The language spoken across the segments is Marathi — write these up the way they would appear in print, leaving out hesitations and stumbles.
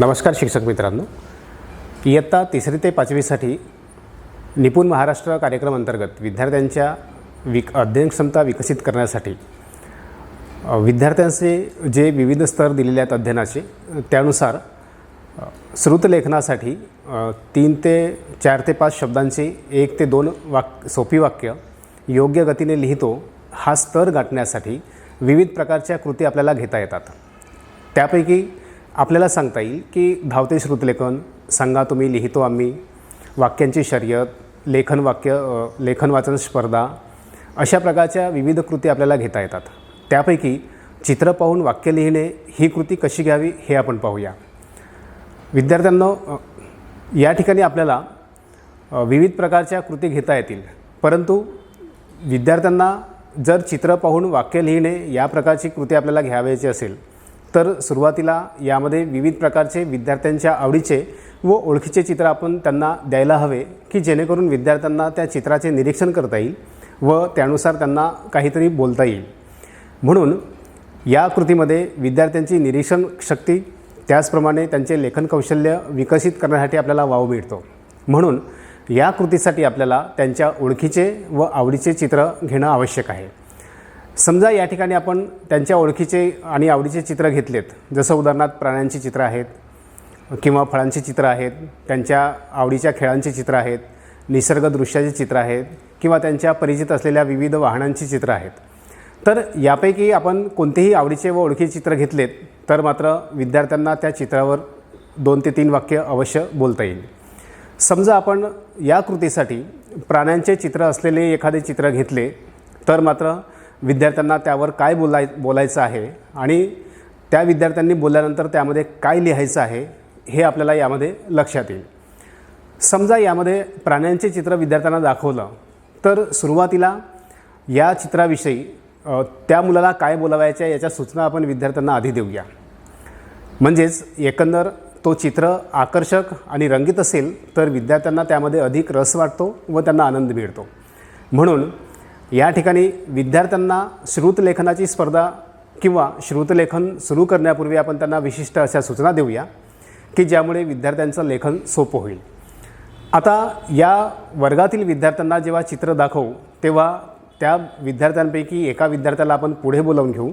नमस्कार शिक्षक मित्रांनो, इयत्ता 3री ते 5वीसाठी निपुण महाराष्ट्र कार्यक्रम अंतर्गत विद्यार्थ्यांच्या अध्ययन क्षमता विकसित करण्यासाठी विद्यार्थ्यांचे जे विविध स्तर दिलेले आहेत अध्ययनाचे, त्यानुसार श्रुतलेखनासाठी 3 ते 4 ते 5 शब्दांची 1 ते 2 सोपी वाक्य योग्य गतीने लिहितो हा स्तर गाठण्यासाठी विविध प्रकारच्या कृती आपल्याला घेता येतात। त्यापैकी आपल्याला सांगता येईल की धावते श्रुतलेखन, सांगा तुम्ही लिहितो आम्ही, वाक्यांची शर्यत, लेखन वाचन स्पर्धा, अशा प्रकारच्या विविध कृती आपल्याला घेता येतात। त्यापैकी चित्र पाहून वाक्य लिहिणे ही कृती कशी घ्यावी हे आपण पाहूया। विद्यार्थ्यांनो, या ठिकाणी आपल्याला विविध प्रकारच्या कृती घेता येतील, परंतु विद्यार्थ्यांना जर चित्र पाहून वाक्य लिहिणे या प्रकारची कृती आपल्याला घ्यावयाची असेल तर सुरुवातीला यामध्ये विविध प्रकारचे विद्यार्थ्यांच्या आवडीचे व ओळखीचे चित्र आपण त्यांना द्यायला हवे की जेणेकरून विद्यार्थ्यांना त्या चित्राचे निरीक्षण करता येईल व त्यानुसार त्यांना काहीतरी बोलता येईल। म्हणून या कृतीमध्ये विद्यार्थ्यांची निरीक्षण शक्ती, त्याचप्रमाणे त्यांचे लेखन कौशल्य विकसित करण्यासाठी आपल्याला वाव मिळतो। म्हणून या कृतीसाठी आपल्याला त्यांच्या ओळखीचे व आवडीचे चित्र घेणं आवश्यक आहे। समजा या ठिकाणी आपण त्यांच्या ओळखीचे आणि आवडीचे चित्र घेतलेत, जसं उदाहरणार्थ प्राण्यांची चित्र आहेत किंवा फळांची चित्र आहेत, त्यांच्या आवडीच्या खेळांची चित्र आहेत, निसर्ग दृश्याची चित्र आहेत किंवा त्यांच्या परिचित असलेल्या विविध वाहनांची चित्र आहेत। तर यापैकी आपण कोणतेही आवडीचे व ओळखीचे चित्र घेतलेत तर मात्र विद्यार्थ्यांना त्या चित्रावर 2 ते 3 वाक्य अवश्य बोलता येईल। समजा आपण या कृतीसाठी प्राण्यांचे चित्र असलेले एखादे चित्र घेतले तर मात्र विद्यार्थ्यांना त्यावर काय बोलायचं आहे आणि त्या विद्यार्थ्यांनी बोलल्यानंतर त्यामध्ये काय लिहायचं आहे हे आपल्याला यामध्ये लक्षात येईल। समजा यामध्ये प्राण्यांचे चित्र विद्यार्थ्यांना दाखवलं तर सुरुवातीला या चित्राविषयी त्या मुलाला काय बोलावायचं आहे याच्या सूचना आपण विद्यार्थ्यांना आधी देऊया। म्हणजेच एकंदर तो चित्र आकर्षक आणि रंगीत असेल तर विद्यार्थ्यांना त्यामध्ये अधिक रस वाटतो व त्यांना आनंद मिळतो। म्हणून या ठिकाणी विद्यार्थ्यांना श्रुतलेखनाची स्पर्धा किंवा श्रुतलेखन सुरू करण्यापूर्वी आपण त्यांना विशिष्ट अशा सूचना देऊया की ज्यामुळे विद्यार्थ्यांचं लेखन सोपं होईल। आता या वर्गातील विद्यार्थ्यांना जेव्हा चित्र दाखवू तेव्हा त्या विद्यार्थ्यांपैकी एका विद्यार्थ्याला आपण पुढे बोलावून घेऊ।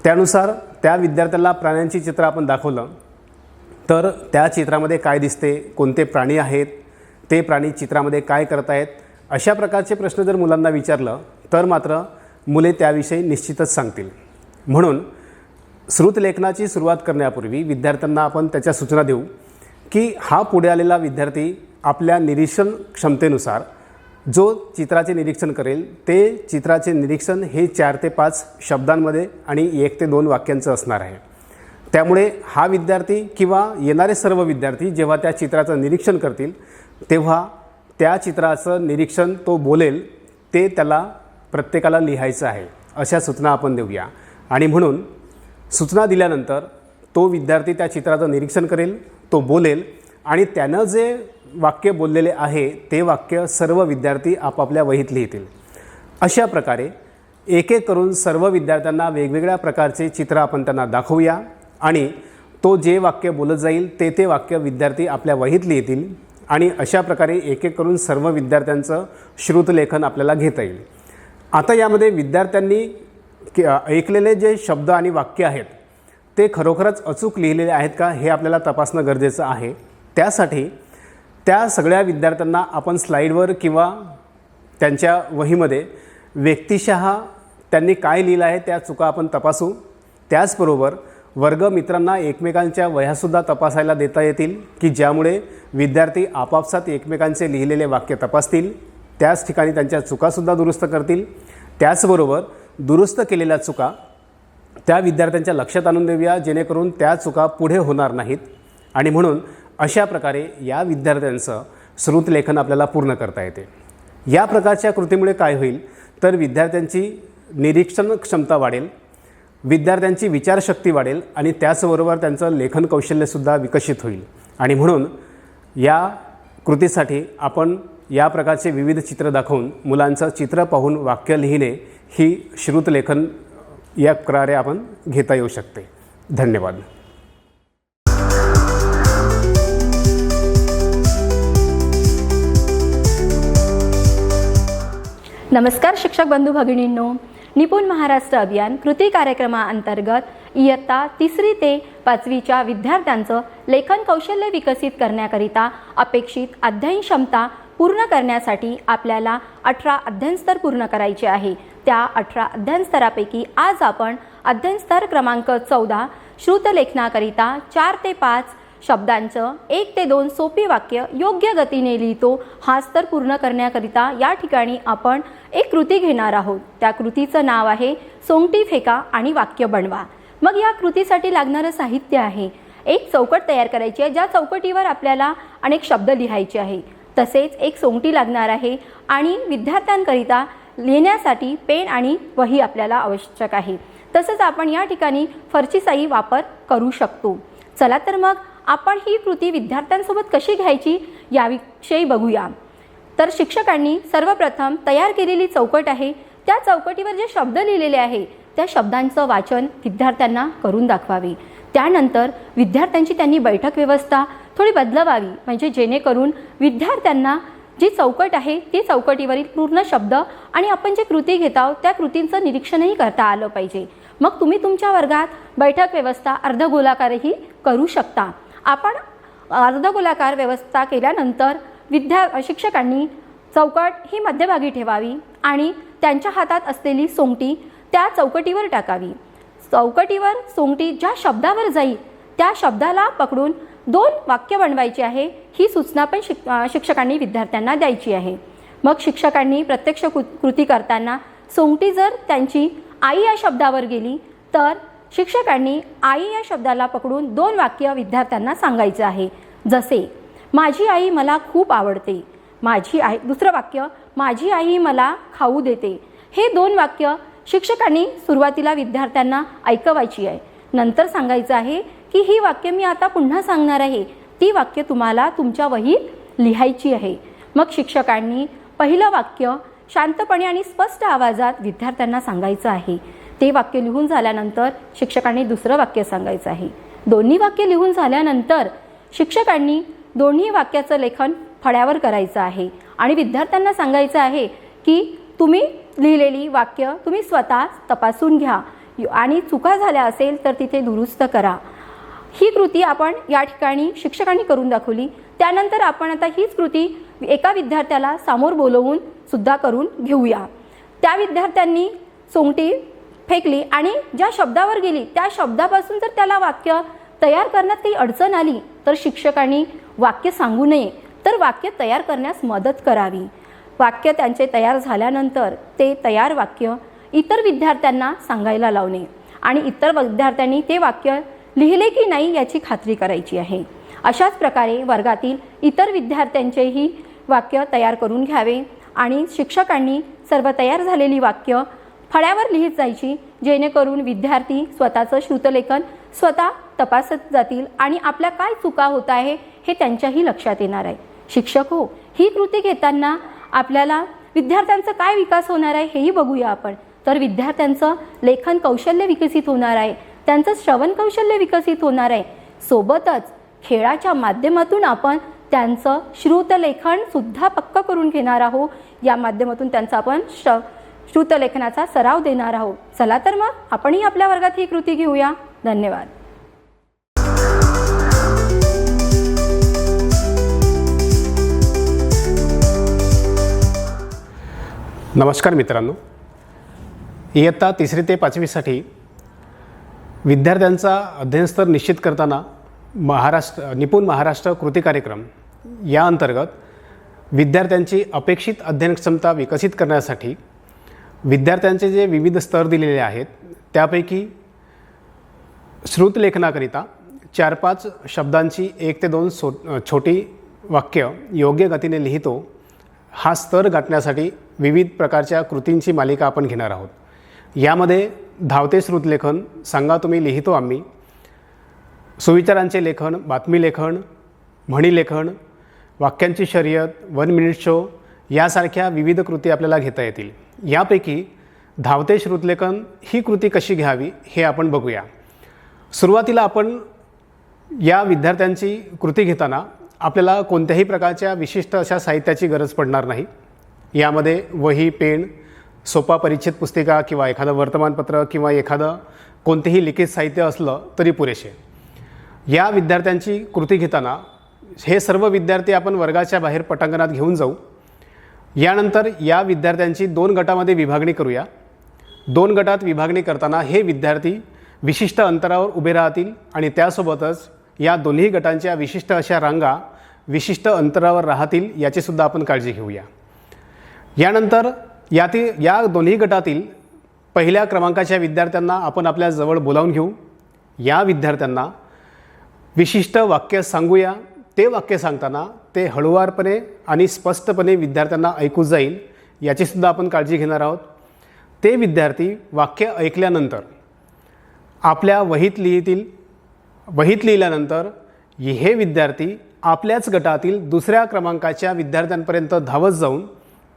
त्यानुसार त्या विद्यार्थ्याला प्राण्यांची चित्र आपण दाखवलं तर त्या चित्रामध्ये काय दिसते, कोणते प्राणी आहेत, ते प्राणी चित्रामध्ये काय करत आहेत, अशा प्रकारचे प्रश्न जर मुलांना विचारलं तर मात्र मुले त्याविषयी निश्चितच सांगतील। म्हणून श्रुतलेखनाची सुरुवात करण्यापूर्वी विद्यार्थ्यांना आपण त्याच्या सूचना देऊ की हा पुढे आलेला विद्यार्थी आपल्या निरीक्षण क्षमतेनुसार जो चित्राचे निरीक्षण करेल ते चित्राचे निरीक्षण हे 4 ते 5 शब्दांमध्ये आणि 1 ते 2 वाक्यांचं असणार आहे। त्यामुळे हा विद्यार्थी किंवा येणारे सर्व विद्यार्थी जेव्हा त्या चित्राचं निरीक्षण करतील तेव्हा त्या चित्राचं निरीक्षण तो बोलेल ते त्याला प्रत्येकाला लिहायचं आहे, अशा सूचना आपण देऊया। आणि म्हणून सूचना दिल्यानंतर तो विद्यार्थी त्या चित्राचं निरीक्षण करेल, तो बोलेल आणि त्यानं जे वाक्य बोललेले आहे ते वाक्य सर्व विद्यार्थी आपापल्या वहीत लिहितील। अशा प्रकारे एक एक करून सर्व विद्यार्थ्यांना वेगवेगळ्या प्रकारचे चित्र आपण त्यांना दाखवूया आणि तो जे वाक्य बोलत जाईल ते वाक्य विद्यार्थी आपल्या वहीत लिहितील आणि अशा प्रकारे एक एक करून सर्व विद्यार्थ्यांचं श्रुतलेखन आपल्याला घेता येईल। आता यामध्ये विद्यार्थ्यांनी ऐकलेले जे शब्द आणि वाक्य आहेत ते खरोखरच अचूक लिहिलेले आहेत का हे आपल्याला तपासणं गरजेचं आहे। त्यासाठी त्या सगळ्या विद्यार्थ्यांना आपण स्लाईडवर किंवा त्यांच्या वहीमध्ये व्यक्तिशः त्यांनी काय लिहिलं आहे त्या चुका आपण तपासू। त्याचबरोबर वर्गमित्रांना एकमेकांच्या वह्यासुद्धा तपासायला देता येतील की ज्यामुळे विद्यार्थी आपापसात एकमेकांचे लिहिलेले वाक्य तपासतील, त्याच ठिकाणी त्यांच्या चुकासुद्धा दुरुस्त करतील। त्याचबरोबर दुरुस्त केलेल्या चुका त्या विद्यार्थ्यांच्या लक्षात आणून देऊया जेणेकरून त्या चुका पुढे होणार नाहीत। आणि म्हणून अशा प्रकारे या विद्यार्थ्यांचं श्रुतलेखन आपल्याला पूर्ण करता येते। या प्रकारच्या कृतीमुळे काय होईल तर विद्यार्थ्यांची निरीक्षण क्षमता वाढेल, विद्यार्थ्यांची विचारशक्ती वाढेल आणि त्याचबरोबर त्यांचं लेखन कौशल्यसुद्धा विकसित होईल। आणि म्हणून या कृतीसाठी आपण या प्रकारचे विविध चित्र दाखवून मुलांचं चित्र पाहून वाक्य लिहिणे ही श्रुतलेखन या प्रकारे आपण घेता येऊ शकते। धन्यवाद। नमस्कार शिक्षक बंधू भगिनींनो, निपुण महाराष्ट्र अभियान कृती कार्यक्रमाअंतर्गत इयत्ता 3री ते 5वीच्या विद्यार्थ्यांचं लेखन कौशल्य विकसित करण्याकरिता अपेक्षित अध्ययन क्षमता पूर्ण करण्यासाठी आपल्याला 18 अध्ययन स्तर पूर्ण करायचे आहे। त्या 18 अध्ययन स्तरापैकी आज आपण अध्ययन स्तर क्रमांक 14 श्रुतलेखनाकरिता 4 ते 5 शब्दांचं 1 ते 2 सोपी वाक्य योग्य गतीने लिहितो हा स्तर पूर्ण करण्याकरिता या ठिकाणी आपण एक कृती घेणार आहोत। त्या कृतीचं नाव आहे सोंगटी फेका आणि वाक्य बनवा। मग या कृतीसाठी लागणारं साहित्य आहे, एक चौकट तयार करायची आहे ज्या चौकटीवर आपल्याला अनेक शब्द लिहायचे आहे, तसेच एक सोंगटी लागणार आहे आणि विद्यार्थ्यांकरिता लिहिण्यासाठी पेन आणि वही आपल्याला आवश्यक आहे। तसंच आपण या ठिकाणी फरचीचाही वापर करू शकतो। चला तर मग आपण ही कृती विद्यार्थ्यांसोबत कशी घ्यायची याविषयी बघूया। तर शिक्षकांनी सर्वप्रथम तयार केलेली चौकट आहे, त्या चौकटीवर जे शब्द लिहिलेले आहे त्या शब्दांचं वाचन विद्यार्थ्यांना करून दाखवावे। त्यानंतर विद्यार्थ्यांची त्यांनी बैठक व्यवस्था थोडी बदलवावी, म्हणजे जेणेकरून विद्यार्थ्यांना जी चौकट आहे ती चौकटीवरील पूर्ण शब्द आणि आपण जे कृती घेत आहोत त्या कृतींचं निरीक्षणही करता आलं पाहिजे। मग तुम्ही तुमच्या वर्गात बैठक व्यवस्था अर्धगोलाकारही करू शकता। आपण अर्धगोलाकार व्यवस्था केल्यानंतर शिक्षकांनी चौकट ही मध्यभागी ठेवावी आणि त्यांच्या हातात असलेली सोंगटी त्या चौकटीवर टाकावी। चौकटीवर सोंगटी ज्या शब्दावर जाईल त्या शब्दाला पकडून 2 वाक्य बनवायचे आहे, ही सूचना पण शिक्षकांनी विद्यार्थ्यांना द्यायची आहे। मग शिक्षकांनी प्रत्यक्ष कृती करताना सोंगटी जर त्यांची आई या शब्दावर गेली तर शिक्षकांनी आई या शब्दाला पकडून 2 वाक्य विद्यार्थ्यांना सांगायचे आहे, जसे माझी आई मला खूप आवडते, माझी आई, दुसरं वाक्य माझी आई मला खाऊ देते। हे 2 वाक्य शिक्षकांनी सुरुवातीला विद्यार्थ्यांना ऐकवायची आहे, नंतर सांगायचं आहे की ही वाक्य मी आता पुन्हा सांगणार आहे, ती वाक्य तुम्हाला तुमच्या वहीत लिहायची आहे। मग शिक्षकांनी पहिलं वाक्य शांतपणे आणि स्पष्ट आवाजात विद्यार्थ्यांना सांगायचं आहे। ते वाक्य लिहून झाल्यानंतर शिक्षकांनी दुसरं वाक्य सांगायचं आहे। दोन्ही वाक्य लिहून झाल्यानंतर शिक्षकांनी दोन्ही वाक्याचं लेखन फळ्यावर करायचं आहे आणि विद्यार्थ्यांना सांगायचं आहे की तुम्ही लिहिलेली वाक्य तुम्ही स्वतः तपासून घ्या आणि चुका झाल्या असेल तर तिथे दुरुस्त करा। ही कृती आपण या ठिकाणी शिक्षकांनी करून दाखवली। त्यानंतर आपण आता हीच कृती एका विद्यार्थ्याला समोर बोलवून सुद्धा करून घेऊया। त्या विद्यार्थ्यांनी सोंगटी फेकली आणि ज्या शब्दावर गेली त्या शब्दापासून जर त्याला वाक्य तयार करण्यात काही अडचण आली तर शिक्षकांनी वाक्य सांगू नये, तर वाक्य तयार करण्यास मदत करावी। वाक्य त्यांचे तयार झाल्यानंतर ते तयार वाक्य इतर विद्यार्थ्यांना सांगायला लावणे आणि इतर विद्यार्थ्यांनी ते वाक्य लिहिले की नाही याची खात्री करायची आहे। अशाच प्रकारे वर्गातील इतर विद्यार्थ्यांचेही वाक्य तयार करून घ्यावे आणि शिक्षकांनी सर्व तयार झालेली वाक्य फळ्यावर लिहित जायची, जेणेकरून विद्यार्थी स्वतःचं श्रुतलेखन स्वतः तपासत जातील आणि आपल्या काय चुका होत आहे हे त्यांच्याही लक्षात येणार आहे। शिक्षक हो, ही कृती घेताना आपल्याला विद्यार्थ्यांचा काय विकास होणार आहे हेही बघूया आपण। तर विद्यार्थ्यांचं लेखन कौशल्य विकसित होणार आहे, त्यांचं श्रवण कौशल्य विकसित होणार आहे, सोबतच खेळाच्या माध्यमातून आपण त्यांचं श्रुतलेखन सुद्धा पक्क करून घेणार आहोत। या माध्यमातून त्यांचा आपण श्रुतलेखनाचा सराव देणार आहोत। चला तर मग आपणही आपल्या वर्गात ही कृती घेऊया। धन्यवाद। नमस्कार मित्रांनो, इयत्ता 3री ते 5वीसाठी विद्यार्थ्यांचा अध्ययनस्तर निश्चित करताना निपुण महाराष्ट्र कृती कार्यक्रम या अंतर्गत विद्यार्थ्यांची अपेक्षित अध्ययन क्षमता विकसित करण्यासाठी विद्यार्थ्यांचे जे विविध स्तर दिलेले आहेत त्यापैकी श्रुतलेखनाकरिता 4-5 शब्दांची 1 ते 2 छोटी वाक्य योग्य गतीने लिहितो हा स्तर गाठण्यासाठी विविध प्रकारच्या कृतींची मालिका आपण घेणार आहोत। यामध्ये धावते श्रुतलेखन, सांगा तुम्ही लिहितो आम्ही, सुविचारांचे लेखन, बातमी लेखन, म्हणी लेखन, वाक्यांची शर्यत, 1 मिनिट शो यासारख्या विविध कृती आपल्याला घेता येतील। यापैकी धावते श्रुतलेखन ही कृती कशी घ्यावी हे आपण बघूया। सुरुवातीला आपण या विद्यार्थ्यांची कृती घेताना आपल्याला कोणत्याही प्रकारच्या विशिष्ट अशा साहित्याची गरज पडणार नाही। यामध्ये वही, पेन सोपा परिच्छेद पुस्तिका किंवा एखादं वर्तमानपत्र किंवा एखादं कोणतेही लिखित साहित्य असलं तरी पुरेसे. या विद्यार्थ्यांची कृती घेताना हे सर्व विद्यार्थी आपण वर्गाच्या बाहेर पटांगणात घेऊन जाऊ. यानंतर या विद्यार्थ्यांची 2 गटामध्ये विभागणी करूया. 2 गटात विभागणी करताना हे विद्यार्थी विशिष्ट अंतरावर उभे राहतील आणि त्यासोबतच या दोन्ही गटांच्या विशिष्ट अशा रांगा विशिष्ट अंतरावर राहतील याचीसुद्धा आपण काळजी घेऊया. यानंतर या दोन्ही गटातील पहिल्या क्रमांकाच्या विद्यार्थ्यांना आपण आपल्या जवळ बोलावून घेऊ. या विद्यार्थ्यांना विशिष्ट वाक्य सांगूया. ते वाक्य सांगताना ते हळुवारपणे आणि स्पष्टपणे विद्यार्थ्यांना ऐकू जाईल याचीसुद्धा आपण काळजी घेणार आहोत. ते विद्यार्थी वाक्य ऐकल्यानंतर आपल्या वहीत लिहिल्यानंतर हे विद्यार्थी आपल्याच गटातील दुसऱ्या क्रमांकाच्या विद्यार्थ्यांपर्यंत धावत जाऊन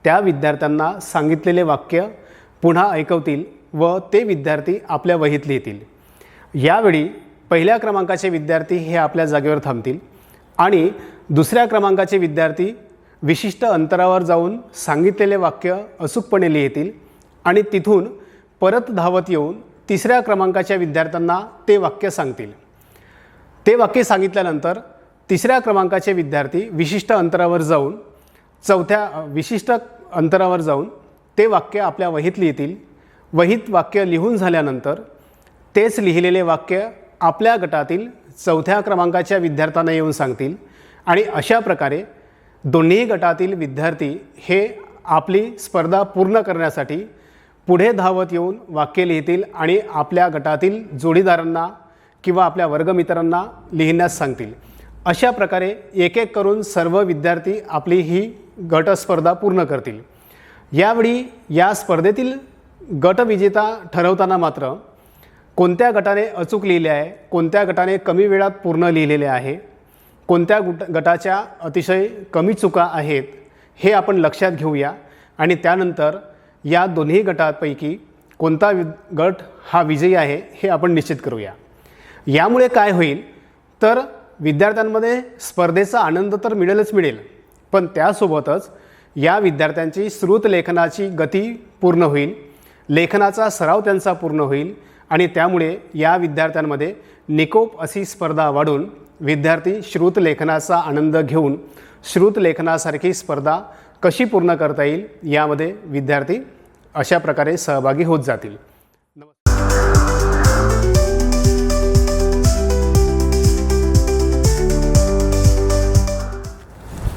त्या विद्यार्थ्यांना सांगितलेले वाक्य पुन्हा ऐकवतील व ते विद्यार्थी आपल्या वहीत लिहितील. यावेळी पहिल्या क्रमांकाचे विद्यार्थी हे आपल्या जागेवर थांबतील आणि दुसऱ्या क्रमांकाचे विद्यार्थी विशिष्ट अंतरावर जाऊन सांगितलेले वाक्य अचूकपणे लिहितील आणि तिथून परत धावत येऊन तिसऱ्या क्रमांकाच्या विद्यार्थ्यांना ते वाक्य सांगतील. ते वाक्य सांगितल्यानंतर तिसऱ्या क्रमांकाचे विद्यार्थी विशिष्ट अंतरावर जाऊन ते वाक्य आपल्या वहीत लिहितील. वहीत वाक्य लिहून झाल्यानंतर तेच लिहिलेले वाक्य आपल्या गटातील 4थ्या क्रमांकाच्या विद्यार्थ्यांना येऊन सांगतील आणि अशा प्रकारे दोन्ही गटातील विद्यार्थी हे आपली स्पर्धा पूर्ण करण्यासाठी पुढे धावत येऊन वाक्य लिहितील आणि आपल्या गटातील जोडीदारांना किंवा आपल्या वर्गमित्रांना लिहिण्यास सांगतील. अशा प्रकारे एक एक करून सर्व विद्यार्थी आपली ही गटस्पर्धा पूर्ण करतील. यावेळी या स्पर्धेतील गटविजेता ठरवताना मात्र कोणत्या गटाने अचूक लिहिले आहे, कोणत्या गटाने कमी वेळात पूर्ण लिहिलेले आहे, कोणत्या गटाच्या अतिशय कमी चुका आहेत हे आपण लक्षात घेऊया आणि त्यानंतर या दोन्ही गटांपैकी कोणता गट हा विजयी आहे हे आपण निश्चित करूया. यामुळे काय होईल तर विद्यार्थ्यांमध्ये स्पर्धेचा आनंद तर मिळेल, पण त्यासोबतच या विद्यार्थ्यांची श्रुत लेखनाची गती पूर्ण होईल, लेखनाचा सराव त्यांचा पूर्ण होईल आणि त्यामुळे या विद्यार्थ्यांमध्ये निकोप अशी स्पर्धा वाढून विद्यार्थी श्रुत लेखनाचा आनंद घेऊन श्रुत लेखनासारखी स्पर्धा कशी पूर्ण करता येईल यामध्ये विद्यार्थी अशा प्रकारे सहभागी होत जातील.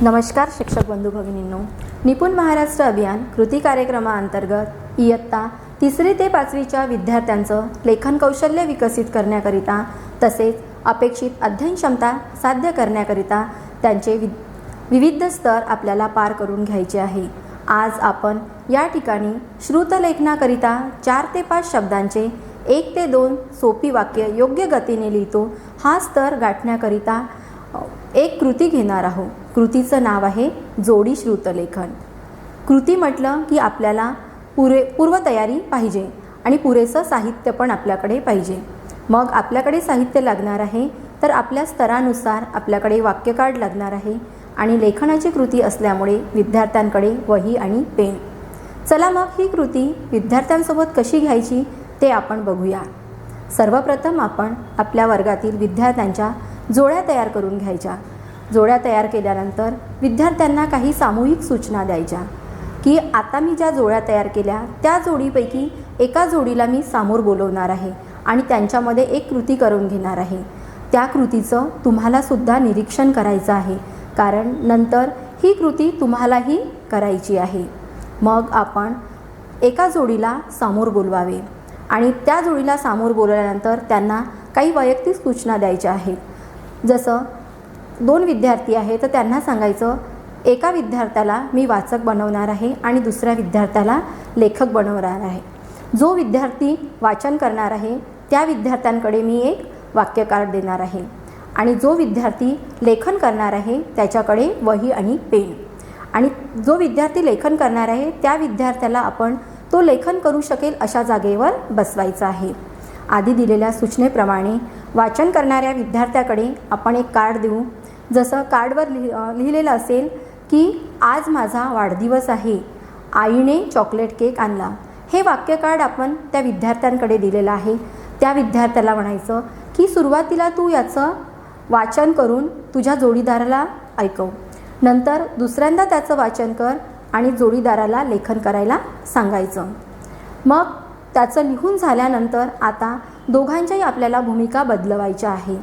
नमस्कार शिक्षक बंधू भगिनींनो, निपुण महाराष्ट्र अभियान कृती कार्यक्रमाअंतर्गत इयत्ता 3री ते 5वीच्या विद्यार्थ्यांचं लेखन कौशल्य विकसित करण्याकरिता तसेच अपेक्षित अध्ययन क्षमता साध्य करण्याकरिता त्यांचे विविध स्तर आपल्याला पार करून घ्यायचे आहे. आज आपण या ठिकाणी श्रुतलेखनाकरिता 4 ते 5 शब्दांचे 1 ते 2 सोपी वाक्य योग्य गतीने लिहितो हा स्तर गाठण्याकरिता एक कृती घेणार आहोत. कृतीचं नाव आहे जोडी श्रुतलेखन. कृती म्हटलं की आपल्याला पूर्वतयारी पाहिजे आणि पुरेसं साहित्य पण आपल्याकडे पाहिजे. मग आपल्याकडे साहित्य लागणार आहे तर आपल्या स्तरानुसार आपल्याकडे वाक्य कार्ड लागणार आहे आणि लेखनाची कृती असल्यामुळे विद्यार्थ्यांकडे वही आणि पेन. चला मग ही कृती विद्यार्थ्यांसोबत कशी घ्यायची ते आपण बघूया. सर्वप्रथम आपण आपल्या वर्गातील विद्यार्थ्यांच्या जोड्या तयार करून घ्यायच्या. जोड्या तयार केल्यानंतर विद्यार्थ्यांना काही सामूहिक सूचना द्यायच्या की आता मी ज्या जोड्या तयार केल्या त्या जोडीपैकी एका जोडीला मी समोर बोलवणार आहे आणि त्यांच्यामध्ये एक कृती करून घेणार आहे. त्या कृतीचं तुम्हालासुद्धा निरीक्षण करायचं आहे कारण नंतर ही कृती तुम्हालाही करायची आहे. मग आपण एका जोडीला समोर बोलवावे आणि त्या जोडीला समोर बोलवल्यानंतर त्यांना काही वैयक्तिक सूचना द्यायच्या आहेत. जसं 2 विद्यार्थी आहे तर त्यांना सांगायचं एका विद्यार्थ्याला मी वाचक बनवणार आहे आणि दुसऱ्या विद्यार्थ्याला लेखक बनवणार आहे. जो विद्यार्थी वाचन करणार आहे त्या विद्यार्थ्यांकडे मी एक वाक्य कार्ड देणार आहे आणि जो विद्यार्थी लेखन करणार आहे त्याच्याकडे वही आणि पेन. आणि जो विद्यार्थी लेखन करणार आहे त्या विद्यार्थ्याला आपण तो लेखन करू शकेल अशा जागेवर बसवायचा आहे. आधी दिलेल्या सूचनेप्रमाणे वाचन करणाऱ्या विद्यार्थ्याकडे आपण एक कार्ड देऊ. जसं कार्डवर लिहिलेलं असेल की आज माझा वाढदिवस आहे, आईने चॉकलेट केक आणला. हे वाक्य कार्ड आपण त्या विद्यार्थ्यांकडे दिलेलं आहे. त्या विद्यार्थ्याला म्हणायचं की सुरुवातीला तू याचं वाचन करून तुझ्या जोडीदाराला ऐकव. नंतर दुसऱ्यांदा त्याचं वाचन कर आणि जोडीदाराला लेखन करायला सांगायचं. मग त्याचं लिहून झाल्यानंतर आता दोघांच्याही आपल्याला भूमिका बदलवायच्या आहे.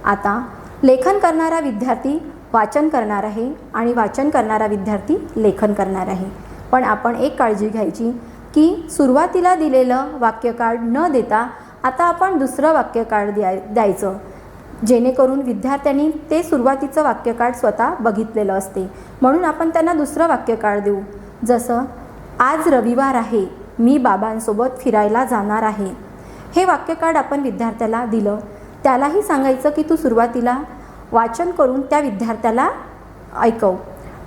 आता लेखन करणारा विद्यार्थी वाचन करणार आहे आणि वाचन करणारा विद्यार्थी लेखन करणार आहे. पण आपण एक काळजी घ्यायची की सुरुवातीला दिलेलं वाक्य कार्ड न देता आता आपण दुसरं वाक्य कार्ड द्यायचं, जेणेकरून विद्यार्थ्यांनी ते सुरुवातीचं वाक्य कार्ड स्वतः बघितलेलं असते. म्हणून आपण त्यांना दुसरं वाक्य कार्ड देऊ. जसं आज रविवार आहे, मी बाबांसोबत फिरायला जाणार आहे. हे वाक्य कार्ड आपण विद्यार्थ्याला दिलं. त्यालाही सांगायचं की तू सुरुवातीला वाचन करून त्या विद्यार्थ्याला ऐकव.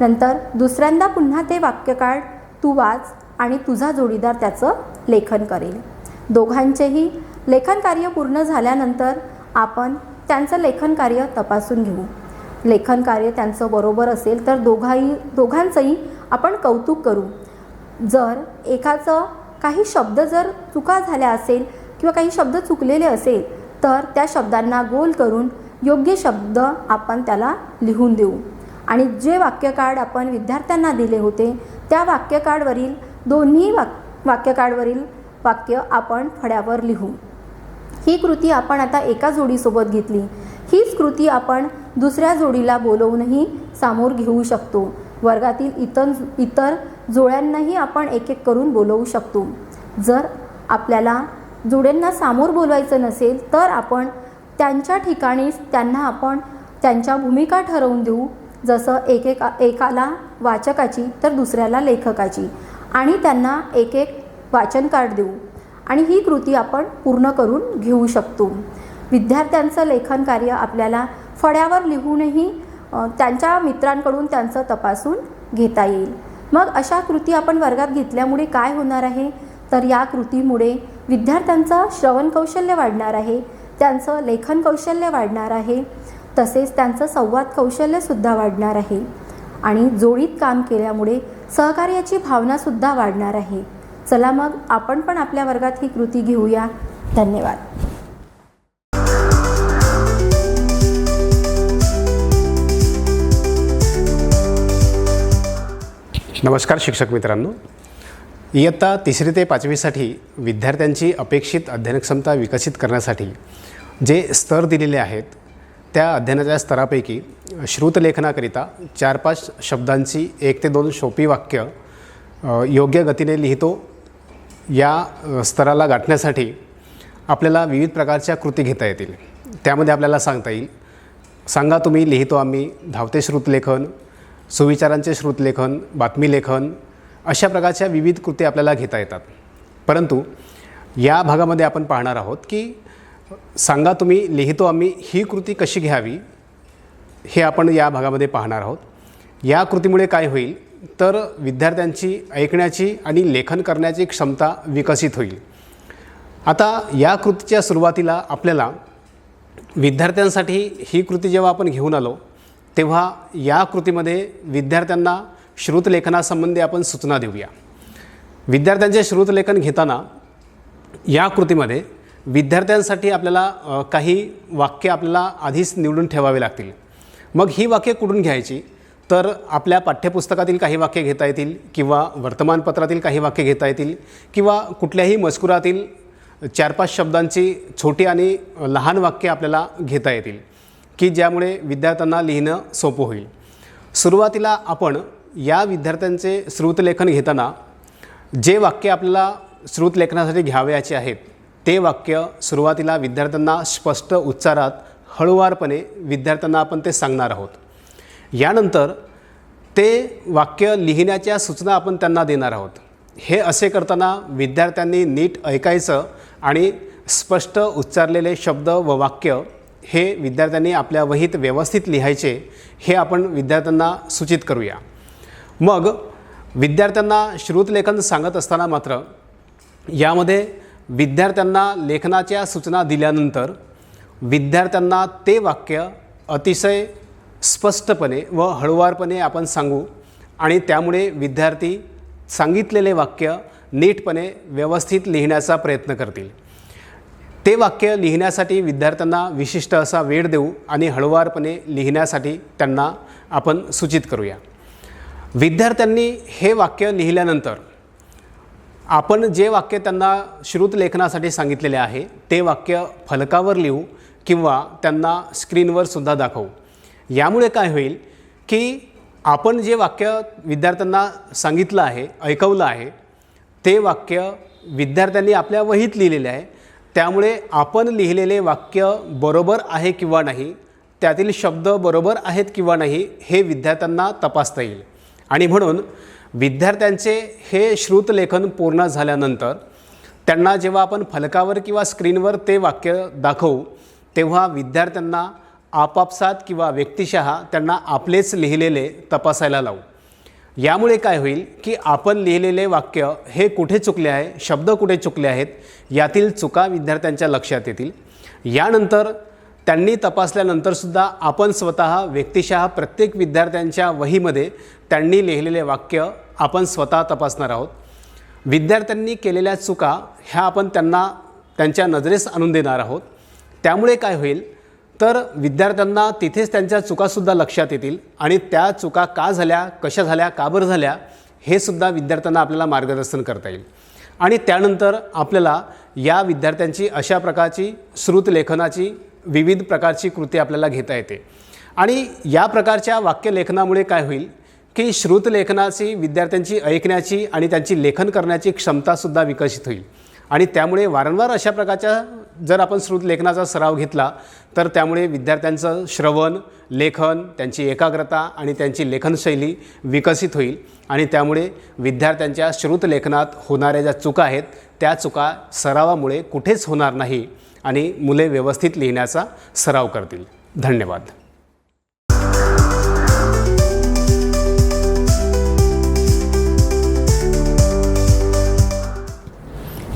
नंतर दुसऱ्यांदा पुन्हा ते वाक्य कार्ड तू वाच आणि तुझा जोडीदार त्याचं लेखन करेल. दोघांचेही लेखन कार्य पूर्ण झाल्यानंतर आपण त्यांचं लेखन कार्य तपासून घेऊ. लेखन कार्य त्यांचं बरोबर असेल तर दोघांचंही आपण कौतुक करू. जर एकाचं काही शब्द जर चुका झाल्या असेल किंवा काही शब्द चुकलेले असेल तर त्या शब्दांना गोल करून योग्य शब्द आपण त्याला लिहून देऊ. आणि जे वाक्य कार्ड आपण विद्यार्थ्यांना दिले होते त्या वाक्य कार्डवरील दोन्ही वाक्य कार्डवरील वाक्य आपण फळ्यावर लिहू. ही कृती आपण आता एका जोडीसोबत घेतली. हीच कृती आपण दुसऱ्या जोडीला बोलवूनही सामोर घेऊ शकतो. वर्गातील इतर जोड्यांनाही आपण एक एक करून बोलवू शकतो. जर आपल्याला जोड्यांना सामोर बोलवायचं नसेल तर आपण त्यांच्या ठिकाणीच त्यांना आपण त्यांच्या भूमिका ठरवून देऊ. जसं एकाला वाचकाची तर दुसऱ्याला लेखकाची, आणि त्यांना एक एक वाचन कार्ड देऊ आणि ही कृती आपण पूर्ण करून घेऊ शकतो. विद्यार्थ्यांचं लेखन कार्य आपल्याला फळ्यावर लिहूनही त्यांच्या मित्रांकडून त्यांचं तपासून घेता येईल. मग अशा कृती आपण वर्गात घेतल्यामुळे काय होणार आहे तर या कृतीमुळे विद्यार्थ्यांचं श्रवण कौशल्य वाढणार आहे, त्यांचं लेखन कौशल्य वाढणार आहे, तसेच त्यांचं संवाद कौशल्यसुद्धा वाढणार आहे. आणि जोडीत काम केल्यामुळे सहकार्याची भावनासुद्धा वाढणार आहे. चला मग आपण पण आपल्या वर्गात ही कृती घेऊया. धन्यवाद. नमस्कार शिक्षक मित्रांनो. इयत्ता 3री ते 5वीसाठी विद्यार्थ्यांची अपेक्षित अध्ययनक्षमता विकसित करण्यासाठी जे स्तर दिलेले आहेत त्या अध्ययनाच्या स्तरापैकी श्रुतलेखनाकरिता 4-5 शब्दांची 1 ते 2 सोपी वाक्य योग्य गतीने लिहितो या स्तराला गाठण्यासाठी आपल्याला विविध प्रकारच्या कृती घेता येतील. त्यामध्ये आपल्याला सांगता येईल, सांगा तुम्ही लिहितो आम्ही, धावते श्रुतलेखन, सुविचारांचे श्रुतलेखन, बातमी लेखन, अशा प्रकारच्या विविध कृती आपल्याला घेता येतात. परंतु या भागामध्ये आपण पाहणार आहोत की सांगा तुम्ही लिहितो आम्ही ही कृती कशी घ्यावी हे आपण या भागामध्ये पाहणार आहोत. या कृतीमुळे काय होईल तर विद्यार्थ्यांची ऐकण्याची आणि लेखन करण्याची क्षमता विकसित होईल. आता या कृतीच्या सुरुवातीला आपल्याला विद्यार्थ्यांसाठी ही कृती जेव्हा आपण घेऊन आलो तेव्हा या कृतीमध्ये विद्यार्थ्यांना श्रुतलेखनासंबंधी आपण सूचना देऊया. विद्यार्थ्यांचे श्रुतलेखन घेताना या कृतीमध्ये विद्यार्थ्यांसाठी आपल्याला काही वाक्य आपल्याला आधीच निवडून ठेवावे लागतील. मग ही वाक्य कुठून घ्यायची तर आपल्या पाठ्यपुस्तकातील काही वाक्य घेता येतील किंवा वर्तमानपत्रातील काही वाक्य घेता येतील किंवा कुठल्याही मजकुरातील 4-5 शब्दांची छोटी आणि लहान वाक्य आपल्याला घेता येतील की ज्यामुळे विद्यार्थ्यांना लिहिणं सोपं होईल. सुरुवातीला आपण या विद्यार्थ्यांचे श्रुतलेखन घेताना जे वाक्य आपल्याला श्रुतलेखनासाठी घ्यावयाचे आहेत ते वाक्य सुरुवातीला विद्यार्थ्यांना स्पष्ट उच्चारात हळूवारपणे विद्यार्थ्यांना आपण ते सांगणार आहोत. यानंतर ते वाक्य लिहिण्याच्या सूचना आपण त्यांना देणार आहोत. हे असे करताना विद्यार्थ्यांनी नीट ऐकायचं आणि स्पष्ट उच्चारलेले शब्द व वाक्य हे विद्यार्थ्यांनी आपल्या वहीत व्यवस्थित लिहायचे हे आपण विद्यार्थ्यांना सूचित करूया. मग विद्यार्थ्यांना श्रुतलेखन सांगत असताना मात्र यामध्ये विद्यार्थ्यांना लेखनाच्या सूचना दिल्यानंतर विद्यार्थ्यांना ते वाक्य अतिशय स्पष्टपणे व हळूवारपणे आपण सांगू आणि त्यामुळे विद्यार्थी सांगितलेले वाक्य नीटपणे व्यवस्थित लिहिण्याचा प्रयत्न करतील। ते वाक्य लिहिण्यासाठी विद्यार्थ्यांना विशिष्ट असा वेळ देऊ आणि हळुवारपणे लिहिण्यासाठी त्यांना आपण सूचित करूया। विद्यार्थ्यांनी हे वाक्य लिहिल्यानंतर आपण जे वाक्य त्यांना श्रुतलेखनासाठी सांगितलेले आहे ते वाक्य फलकावर लिहू किंवा त्यांना स्क्रीनवर सुद्धा दाखवू। यामुळे काय होईल की आपण जे वाक्य विद्यार्थ्यांना सांगितलं आहे, ऐकवलं आहे, ते वाक्य विद्यार्थ्यांनी आपल्या वहीत लिहिलेले आहे। त्यामुळे आपण लिहिलेले वाक्य बरोबर आहे किंवा नाही, त्यातील शब्द बरोबर आहेत किंवा नाही हे विद्यार्थ्यांना तपासता येईल। आणि म्हणून विद्यार्थ्यांचे हे श्रुतलेखन पूर्ण झाल्यानंतर त्यांना जेव्हा आपण फलकावर किंवा स्क्रीनवर ते वाक्य दाखवू तेव्हा विद्यार्थ्यांना आपापसात किंवा व्यक्तिशः त्यांना आपलेच लिहिलेले तपासायला लावू। यामुळे काय होईल की आपण लिहिलेले वाक्य हे कुठे चुकले आहे, शब्द कुठे चुकले आहेत यातील चुका विद्यार्थ्यांच्या लक्षात येतील। यानंतर त्यांनी तपासल्यानंतरसुद्धा आपण स्वतः व्यक्तिशः प्रत्येक विद्यार्थ्यांच्या वहीमध्ये त्यांनी लिहिलेले वाक्य आपण स्वतः तपासणार आहोत। विद्यार्थ्यांनी केलेल्या चुका ह्या आपण त्यांना त्यांच्या नजरेस आणून देणार आहोत। त्यामुळे काय होईल तर विद्यार्थ्यांना तिथेच त्यांच्या चुकासुद्धा लक्षात येतील आणि त्या चुका का झाल्या, कशा झाल्या, का बरं झाल्या हे सुद्धा विद्यार्थ्यांना आपल्याला मार्गदर्शन करता येईल। आणि त्यानंतर आपल्याला या विद्यार्थ्यांची अशा प्रकारची श्रुतलेखनाची विविध प्रकारची कृती आपल्याला घेता येते। आणि या प्रकारच्या वाक्यलेखनामुळे काय होईल की श्रुतलेखनाची विद्यार्थ्यांची ऐकण्याची आणि त्यांची लेखन करण्याची क्षमतासुद्धा विकसित होईल। आणि त्यामुळे वारंवार अशा प्रकारच्या जर आपण श्रुतलेखनाचा सराव घेतला तर त्यामुळे विद्यार्थ्यांचं श्रवण, लेखन, त्यांची एकाग्रता आणि त्यांची लेखनशैली विकसित होईल। आणि त्यामुळे विद्यार्थ्यांच्या श्रुतलेखनात होणाऱ्या ज्या चुका आहेत त्या चुका सरावामुळे कुठेच होणार नाही आणि मुले व्यवस्थित लिहिण्याचा सराव करतील। धन्यवाद।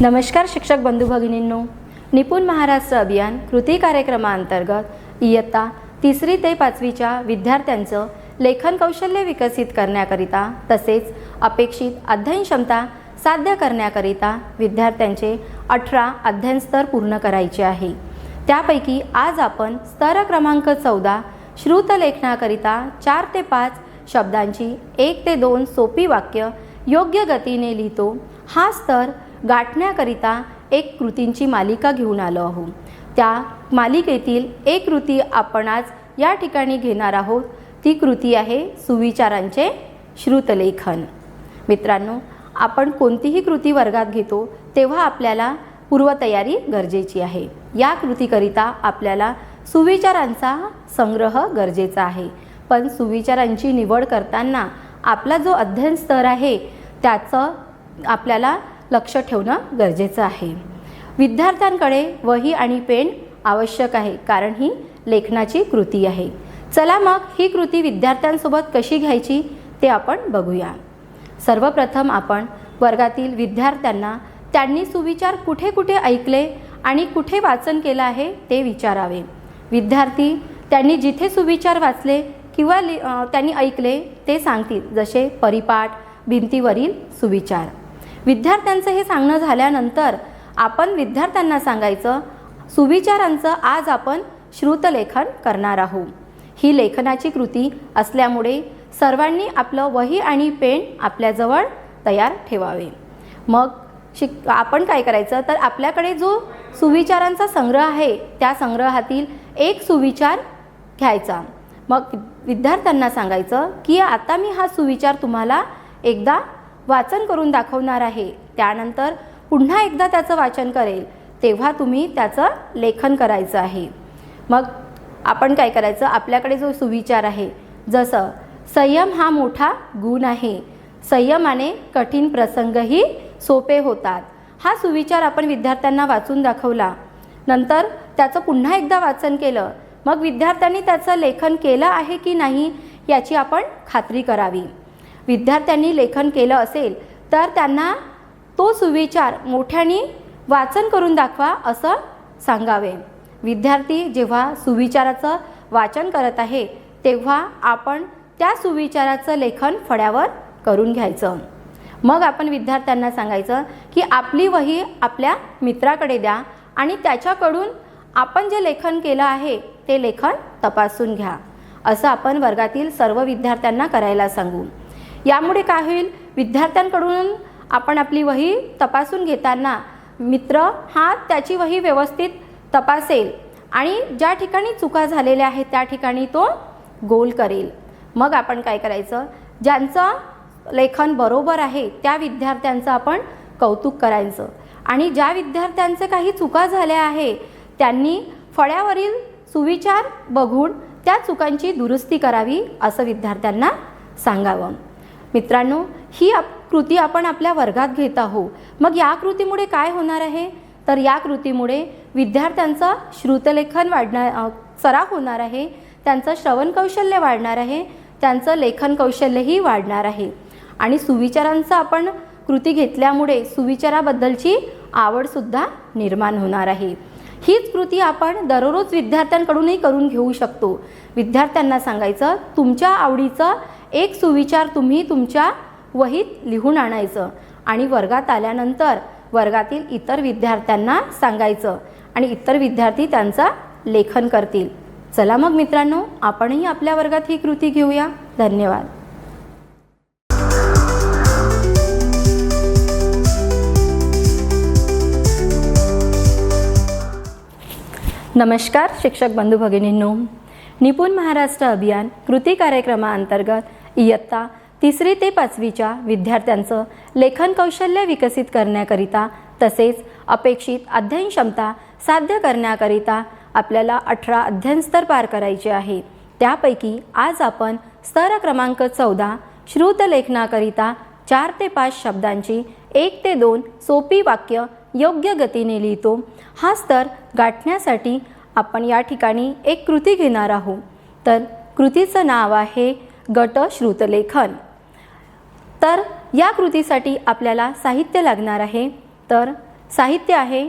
नमस्कार शिक्षक बंधू भगिनींनो, निपुण महाराष्ट्र अभियान कृती कार्यक्रमाअंतर्गत इयत्ता 3री ते 5वीच्या विद्यार्थ्यांचं लेखन कौशल्य विकसित करण्याकरिता तसेच अपेक्षित अध्ययन क्षमता साध्य करण्याकरिता विद्यार्थ्यांचे 18 अध्ययन स्तर पूर्ण करायचे आहे। त्यापैकी आज आपण स्तर क्रमांक 14 श्रुतलेखनाकरिता 4 ते 5 शब्दांची 1 ते 2 सोपी वाक्य योग्य गतीने लिहितो हा स्तर गाठण्याकरिता एक कृतींची मालिका घेऊन आलो आहोत। त्या मालिकेतील एक कृती आपण आज या ठिकाणी घेणार आहोत। ती कृती आहे सुविचारांचे श्रुतलेखन। मित्रांनो, आपण कोणतीही कृती वर्गात घेतो तेव्हा आपल्याला पूर्वतयारी गरजेची आहे। या कृतीकरिता आपल्याला सुविचारांचा संग्रह गरजेचा आहे। पण सुविचारांची निवड करताना आपला जो अध्ययन स्तर आहे त्याचं आपल्याला लक्ष ठेवणं गरजेचं आहे। विद्यार्थ्यांकडे वही आणि पेन आवश्यक आहे कारण ही लेखनाची कृती आहे। चला मग ही कृती विद्यार्थ्यांसोबत कशी घ्यायची ते आपण बघूया। सर्वप्रथम आपण वर्गातील विद्यार्थ्यांना त्यांनी सुविचार कुठे कुठे ऐकले आणि कुठे वाचन केलं आहे ते विचारावे। विद्यार्थी त्यांनी जिथे सुविचार वाचले किंवा त्यांनी ऐकले ते सांगतील, जसे परिपाठ, भिंतीवरील सुविचार। विद्यार्थ्यांचं हे सांगणं झाल्यानंतर आपण विद्यार्थ्यांना सांगायचं, सुविचारांचं आज आपण श्रुतलेखन करणार आहोत। ही लेखनाची कृती असल्यामुळे सर्वांनी आपलं वही आणि पेन आपल्याजवळ तयार ठेवावे। मग आपण काय करायचं तर आपल्याकडे जो सुविचारांचा संग्रह आहे त्या संग्रहातील एक सुविचार घ्यायचा। मग विद्यार्थ्यांना सांगायचं की आता मी हा सुविचार तुम्हाला एकदा वाचन करून दाखवणार आहे, त्यानंतर पुन्हा एकदा त्याचं वाचन करेल तेव्हा तुम्ही त्याचं लेखन करायचं आहे। मग आपण काय करायचं, आपल्याकडे जो सुविचार आहे जसं संयम हा मोठा गुण आहे, संयमाने कठीण प्रसंगही सोपे होतात, हा सुविचार आपण विद्यार्थ्यांना वाचून दाखवला। नंतर त्याचं पुन्हा एकदा वाचन केलं, मग विद्यार्थ्यांनी त्याचं लेखन केलं आहे की नाही याची आपण खात्री करावी। विद्यार्थ्यांनी लेखन केलं असेल तर त्यांना तो सुविचार मोठ्याने वाचन करून दाखवा असं सांगावे। विद्यार्थी जेव्हा सुविचाराचं वाचन करत आहे तेव्हा आपण त्या सुविचाराचं लेखन फळ्यावर करून घ्यायचं। मग आपण विद्यार्थ्यांना सांगायचं की आपली वही आपल्या मित्राकडे द्या आणि त्याच्याकडून आपण जे लेखन केलं आहे ते लेखन तपासून घ्या, असं आपण वर्गातील सर्व विद्यार्थ्यांना करायला सांगू. यामुळे काय होईल, विद्यार्थ्यांकडून आपण आपली वही तपासून घेताना मित्र हा त्याची वही व्यवस्थित तपासेल आणि ज्या ठिकाणी चुका झालेल्या आहेत त्या ठिकाणी तो गोल करेल. मग आपण काय करायचं, ज्यांचं लेखन बरोबर आहे त्या विद्यार्थ्यांचं आपण कौतुक करायचं आणि ज्या विद्यार्थ्यांचे काही चुका झाल्या आहे त्यांनी फळ्यावरील सुविचार बघून त्या चुकांची दुरुस्ती करावी असं विद्यार्थ्यांना सांगावं. मित्रांनो, ही कृती आपण आपल्या वर्गात घेत आहोत. मग या कृतीमुळे काय होणार आहे, तर या कृतीमुळे विद्यार्थ्यांचं श्रुतलेखन सराव होणार आहे, त्यांचं श्रवण कौशल्य वाढणार आहे, त्यांचं लेखन कौशल्यही वाढणार आहे आणि सुविचारांचं आपण कृती घेतल्यामुळे सुविचाराबद्दलची आवडसुद्धा निर्माण होणार आहे. हीच कृती आपण दररोज विद्यार्थ्यांकडूनही करून घेऊ शकतो. विद्यार्थ्यांना सांगायचं तुमच्या आवडीचं एक सुविचार तुम्ही तुमच्या वहीत लिहून आणायचं आणि वर्गात आल्यानंतर वर्गातील इतर विद्यार्थ्यांना सांगायचं आणि इतर विद्यार्थी त्यांचं लेखन करतील. चला मग मित्रांनो, आपणही आपल्या वर्गात ही कृती घेऊया. धन्यवाद. नमस्कार शिक्षक बंधू भगिनींनो, निपुण महाराष्ट्र अभियान कृती कार्यक्रमाअंतर्गत इयत्ता 3री ते 5वीच्या विद्यार्थ्यांचं लेखन कौशल्य विकसित करण्याकरिता तसेच अपेक्षित अध्ययन क्षमता साध्य करण्याकरिता आपल्याला 18 अध्ययन स्तर पार करायचे आहे. त्यापैकी आज आपण स्तर क्रमांक 14 श्रुतलेखनाकरिता 4 ते 5 शब्दांची 1 ते 2 सोपी वाक्य योग्य गतीने लिहितो. हा स्तर गाठण्यासाठी आपण या ठिकाणी एक कृती घेणार आहोत. तर कृतीचं नाव आहे गट श्रुतलेखन. तर या कृतीसाठी आपल्याला साहित्य लागणार आहे. तर साहित्य आहे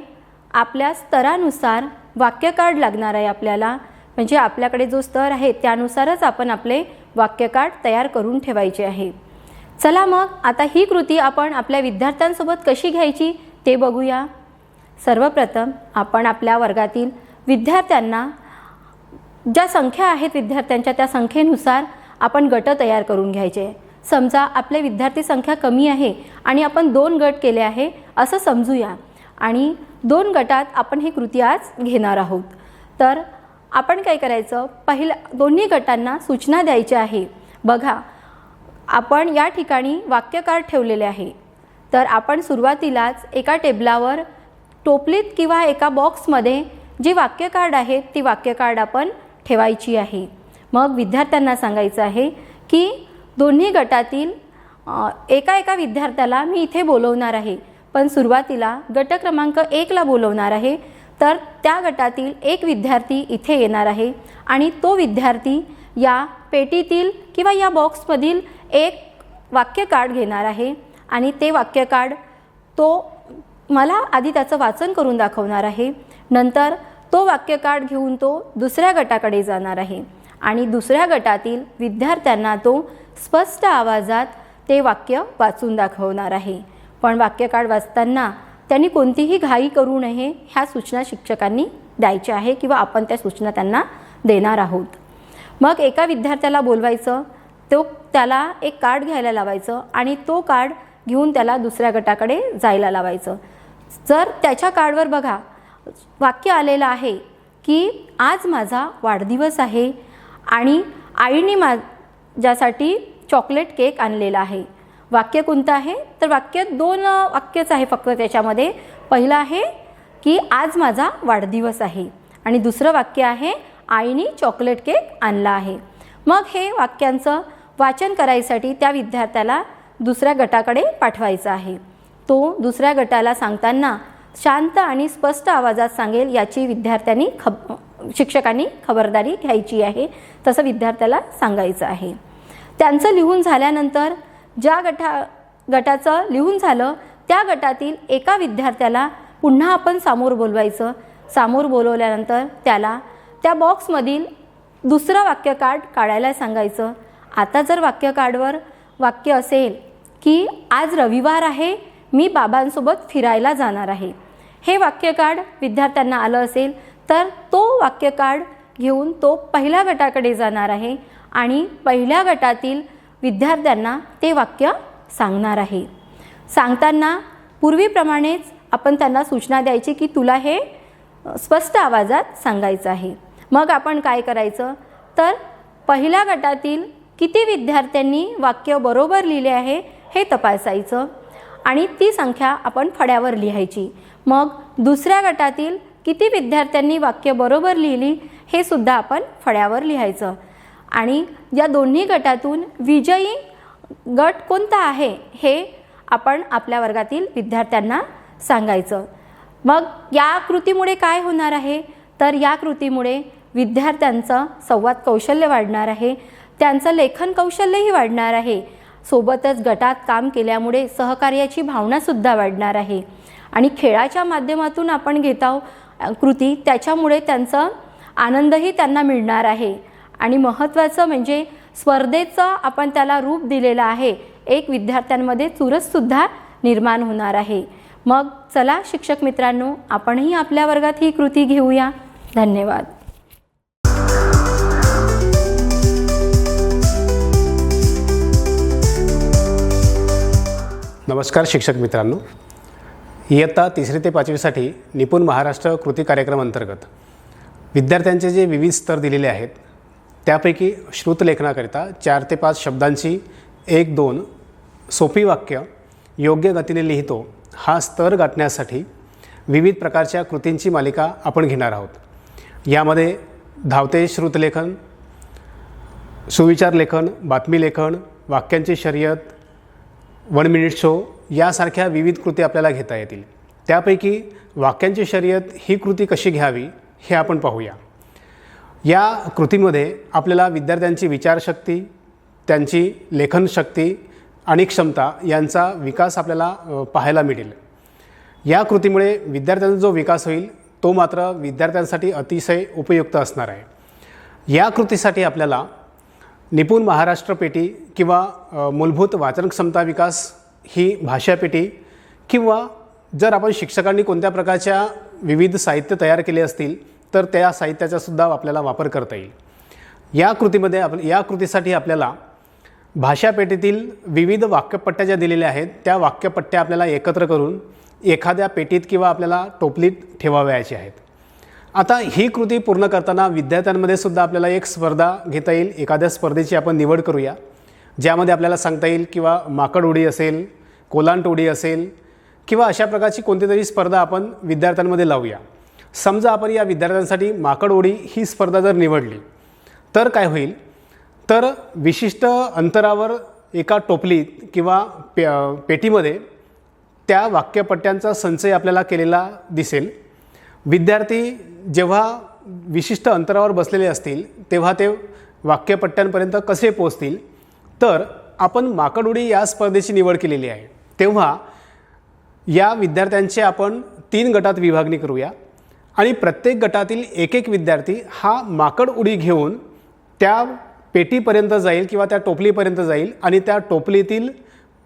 आपल्या स्तरानुसार वाक्य कार्ड लागणार आहे आपल्याला, म्हणजे आपल्याकडे जो स्तर आहे त्यानुसारच आपण आपले वाक्य कार्ड तयार करून ठेवायचे आहे. चला मग आता ही कृती आपण आपल्या विद्यार्थ्यांसोबत कशी घ्यायची ते बघूया. सर्वप्रथम आपण आपल्या वर्गातील विद्यार्थ्यांना ज्या संख्या आहेत विद्यार्थ्यांच्या त्या संख्येनुसार आपण गट तयार करून घ्यायचे. समजा आपले विद्यार्थी संख्या कमी आहे आणि आपण 2 गट केले आहे असं समजूया आणि 2 गटात आपण ही कृती आज घेणार आहोत. तर आपण काय करायचं, दोन्ही गटांना सूचना द्यायच्या आहे. बघा, आपण या ठिकाणी वाक्य कार्ड ठेवलेले आहे. तर आपण सुरुवातीलाच एका टेबलावर टोपलीत किंवा एका बॉक्समध्ये जी वाक्य कार्ड आहेत ती वाक्य कार्ड आपण ठेवायची आहे. मग विद्यार्थ्यांना सांगायचं आहे की दोन्ही गटातील एका विद्यार्थ्याला मी इथे बोलवणार आहे, पण सुरुवातीला गट क्रमांक 1ला बोलवणार आहे. तर त्या गटातील एक विद्यार्थी इथे येणार आहे आणि तो विद्यार्थी या पेटीतील किंवा या बॉक्समधील एक वाक्य कार्ड घेणार आहे आणि ते वाक्य कार्ड तो मला आधी त्याचं वाचन करून दाखवणार आहे. नंतर तो वाक्य कार्ड घेऊन तो दुसऱ्या गटाकडे जाणार आहे आणि दुसऱ्या गटातील विद्यार्थ्यांना तो स्पष्ट आवाजात ते वाक्य वाचून दाखवणार आहे. पण वाक्य कार्ड वाचताना त्यांनी कोणतीही घाई करू नये ह्या सूचना शिक्षकांनी द्यायच्या आहे किंवा आपण त्या सूचना त्यांना देणार आहोत. मग एका विद्यार्थ्याला बोलवायचं, त्याला एक कार्ड घ्यायला लावायचं आणि तो कार्ड घेऊन त्याला दुसऱ्या गटाकडे जायला लावायचं. जर त्याच्या कार्डवर बघा वाक्य आलेलं आहे की आज माझा वाढदिवस आहे आणि आईने माझ्यासाठी चॉकलेट केक आणलेला आहे. वाक्य कोणतं आहे, तर वाक्य 2 वाक्यच आहे फक्त त्याच्यामध्ये. पहिलं आहे की आज माझा वाढदिवस आहे आणि दुसरं वाक्य आहे आईने चॉकलेट केक आणला आहे. मग हे वाक्यांचं वाचन करायसाठी त्या विद्यार्थ्याला दुसऱ्या गटाकडे पाठवायचं आहे. तो दुसऱ्या गटाला सांगताना शांत आणि स्पष्ट आवाजात सांगेल याची शिक्षकांनी खबरदारी घ्यायची आहे. तसं विद्यार्थ्याला सांगायचं आहे. त्यांचं लिहून झाल्यानंतर ज्या गटाचं लिहून झालं त्या गटातील एका विद्यार्थ्याला पुन्हा आपण समोर बोलवायचं. समोर बोलवल्यानंतर त्याला त्या बॉक्समधील दुसरं वाक्य कार्ड काढायला सांगायचं. आता जर वाक्य कार्डवर वाक्य असेल की आज रविवार आहे, मी बाबांसोबत फिरायला जाणार आहे. हे वाक्य काढ. विद्यार्थ्यांना आलं असेल तर तो वाक्य काढ घेऊन तो पहिल्या गटाकडे जाणार आहे आणि पहिल्या गटातील विद्यार्थ्यांना ते वाक्य सांगणार आहे. सांगताना पूर्वीप्रमाणेच आपण त्यांना सूचना द्यायची की तुला हे स्पष्ट आवाजात सांगायचं आहे. मग आपण काय करायचं तर पहिल्या गटातील किती विद्यार्थ्यांनी वाक्य बरोबर लिहिले आहे हे तपासायचं आणि ती संख्या आपण फळ्यावर लिहायची. मग दुसऱ्या गटातील किती विद्यार्थ्यांनी वाक्य बरोबर लिहिली हे सुद्धा आपण फळ्यावर लिहायचं आणि या दोन्ही गटातून विजयी गट कोणता आहे हे आपण आपल्या वर्गातील विद्यार्थ्यांना सांगायचं. मग या कृतीमुळे काय होणार आहे तर या कृतीमुळे विद्यार्थ्यांचं संवाद कौशल्य वाढणार आहे, त्यांचं लेखन कौशल्यही वाढणार आहे. सोबतच गटात काम केल्यामुळे सहकार्याची भावनासुद्धा वाढणार आहे आणि खेळाच्या माध्यमातून आपण घेत आहोत कृती, त्याच्यामुळे त्यांचा आनंदही त्यांना मिळणार आहे. आणि महत्त्वाचं म्हणजे स्पर्धेचं आपण त्याला रूप दिलेलं आहे. एक विद्यार्थ्यांमध्ये चुरससुद्धा निर्माण होणार आहे. मग चला शिक्षक मित्रांनो, आपणही आपल्या वर्गात ही कृती घेऊया. धन्यवाद. नमस्कार शिक्षक मित्रांनो. इयत्ता 3री ते 5वीसाठी निपुण महाराष्ट्र कृती कार्यक्रम अंतर्गत विद्यार्थ्यांचे जे विविध स्तर दिलेले आहेत त्यापैकी श्रुतलेखनाकरिता 4 ते 5 शब्दांची 1-2 सोपी वाक्य योग्य गतीने लिहितो हा स्तर गाठण्यासाठी विविध प्रकारच्या कृतींची मालिका आपण घेणार आहोत. यामध्ये धावते श्रुतलेखन, सुविचार लेखन, बातमी लेखन, वाक्यांची शर्यत, 1 मिनिट शो यासारख्या विविध कृती आपल्याला घेता येतील. त्यापैकी वाक्यांची शर्यत ही कृती कशी घ्यावी हे आपण पाहूया. या कृतीमध्ये आपल्याला विद्यार्थ्यांची विचारशक्ती, त्यांची लेखनशक्ती आणि क्षमता यांचा विकास आपल्याला पाहायला मिळेल. या कृतीमुळे विद्यार्थ्यांचा जो विकास होईल तो मात्र विद्यार्थ्यांसाठी अतिशय उपयुक्त असणार आहे. या कृतीसाठी आपल्याला निपुण महाराष्ट्र पेटी किंवा मूलभूत वाचन क्षमता विकास ही भाषा पेटी किंवा जर आपण शिक्षकांनी कोणत्या प्रकारच्या विविध साहित्य तयार केले असतील तर त्या साहित्याचा सुद्धा आपल्याला वापर करता येईल. या कृतीसाठी आपल्याला भाषा पेटीतील विविध वाक्यपट्ट्या ज्या दिलेल्या आहेत त्या वाक्यपट्ट्या आपल्याला एकत्र करून एखाद्या पेटीत किंवा आपल्याला टोपलीत ठेवावयाच्या आहेत. आता ही कृती पूर्ण करताना विद्यार्थ्यांमध्ये सुद्धा आपल्याला एक स्पर्धा घेता येईल. एखाद्या स्पर्धेची आपण निवड करूया ज्यामध्ये आपल्याला सांगता येईल किंवा माकड उडी असेल, कोलांट उडी असेल किंवा अशा प्रकारची कोणती तरी स्पर्धा आपण विद्यार्थ्यांमध्ये लावूया. समजा आपण या विद्यार्थ्यांसाठी माकड उडी ही स्पर्धा जर निवडली तर काय होईल तर विशिष्ट अंतरावर एका टोपलीत किंवा पेटीमध्ये त्या वाक्यपट्ट्यांचा संचय आपल्याला केलेला दिसेल. विद्यार्थी जेव्हा विशिष्ट अंतरावर बसलेले असतील तेव्हा ते वाक्यपट्ट्यांपर्यंत कसे पोहोचतील तर आपण माकड उडी या स्पर्धेची निवड केलेली आहे. तेव्हा या विद्यार्थ्यांचे आपण 3 गटात विभागणी करूया आणि प्रत्येक गटातील एक विद्यार्थी हा माकड उडी घेऊन त्या पेटीपर्यंत जाईल किंवा त्या टोपलीपर्यंत जाईल आणि त्या टोपलीतील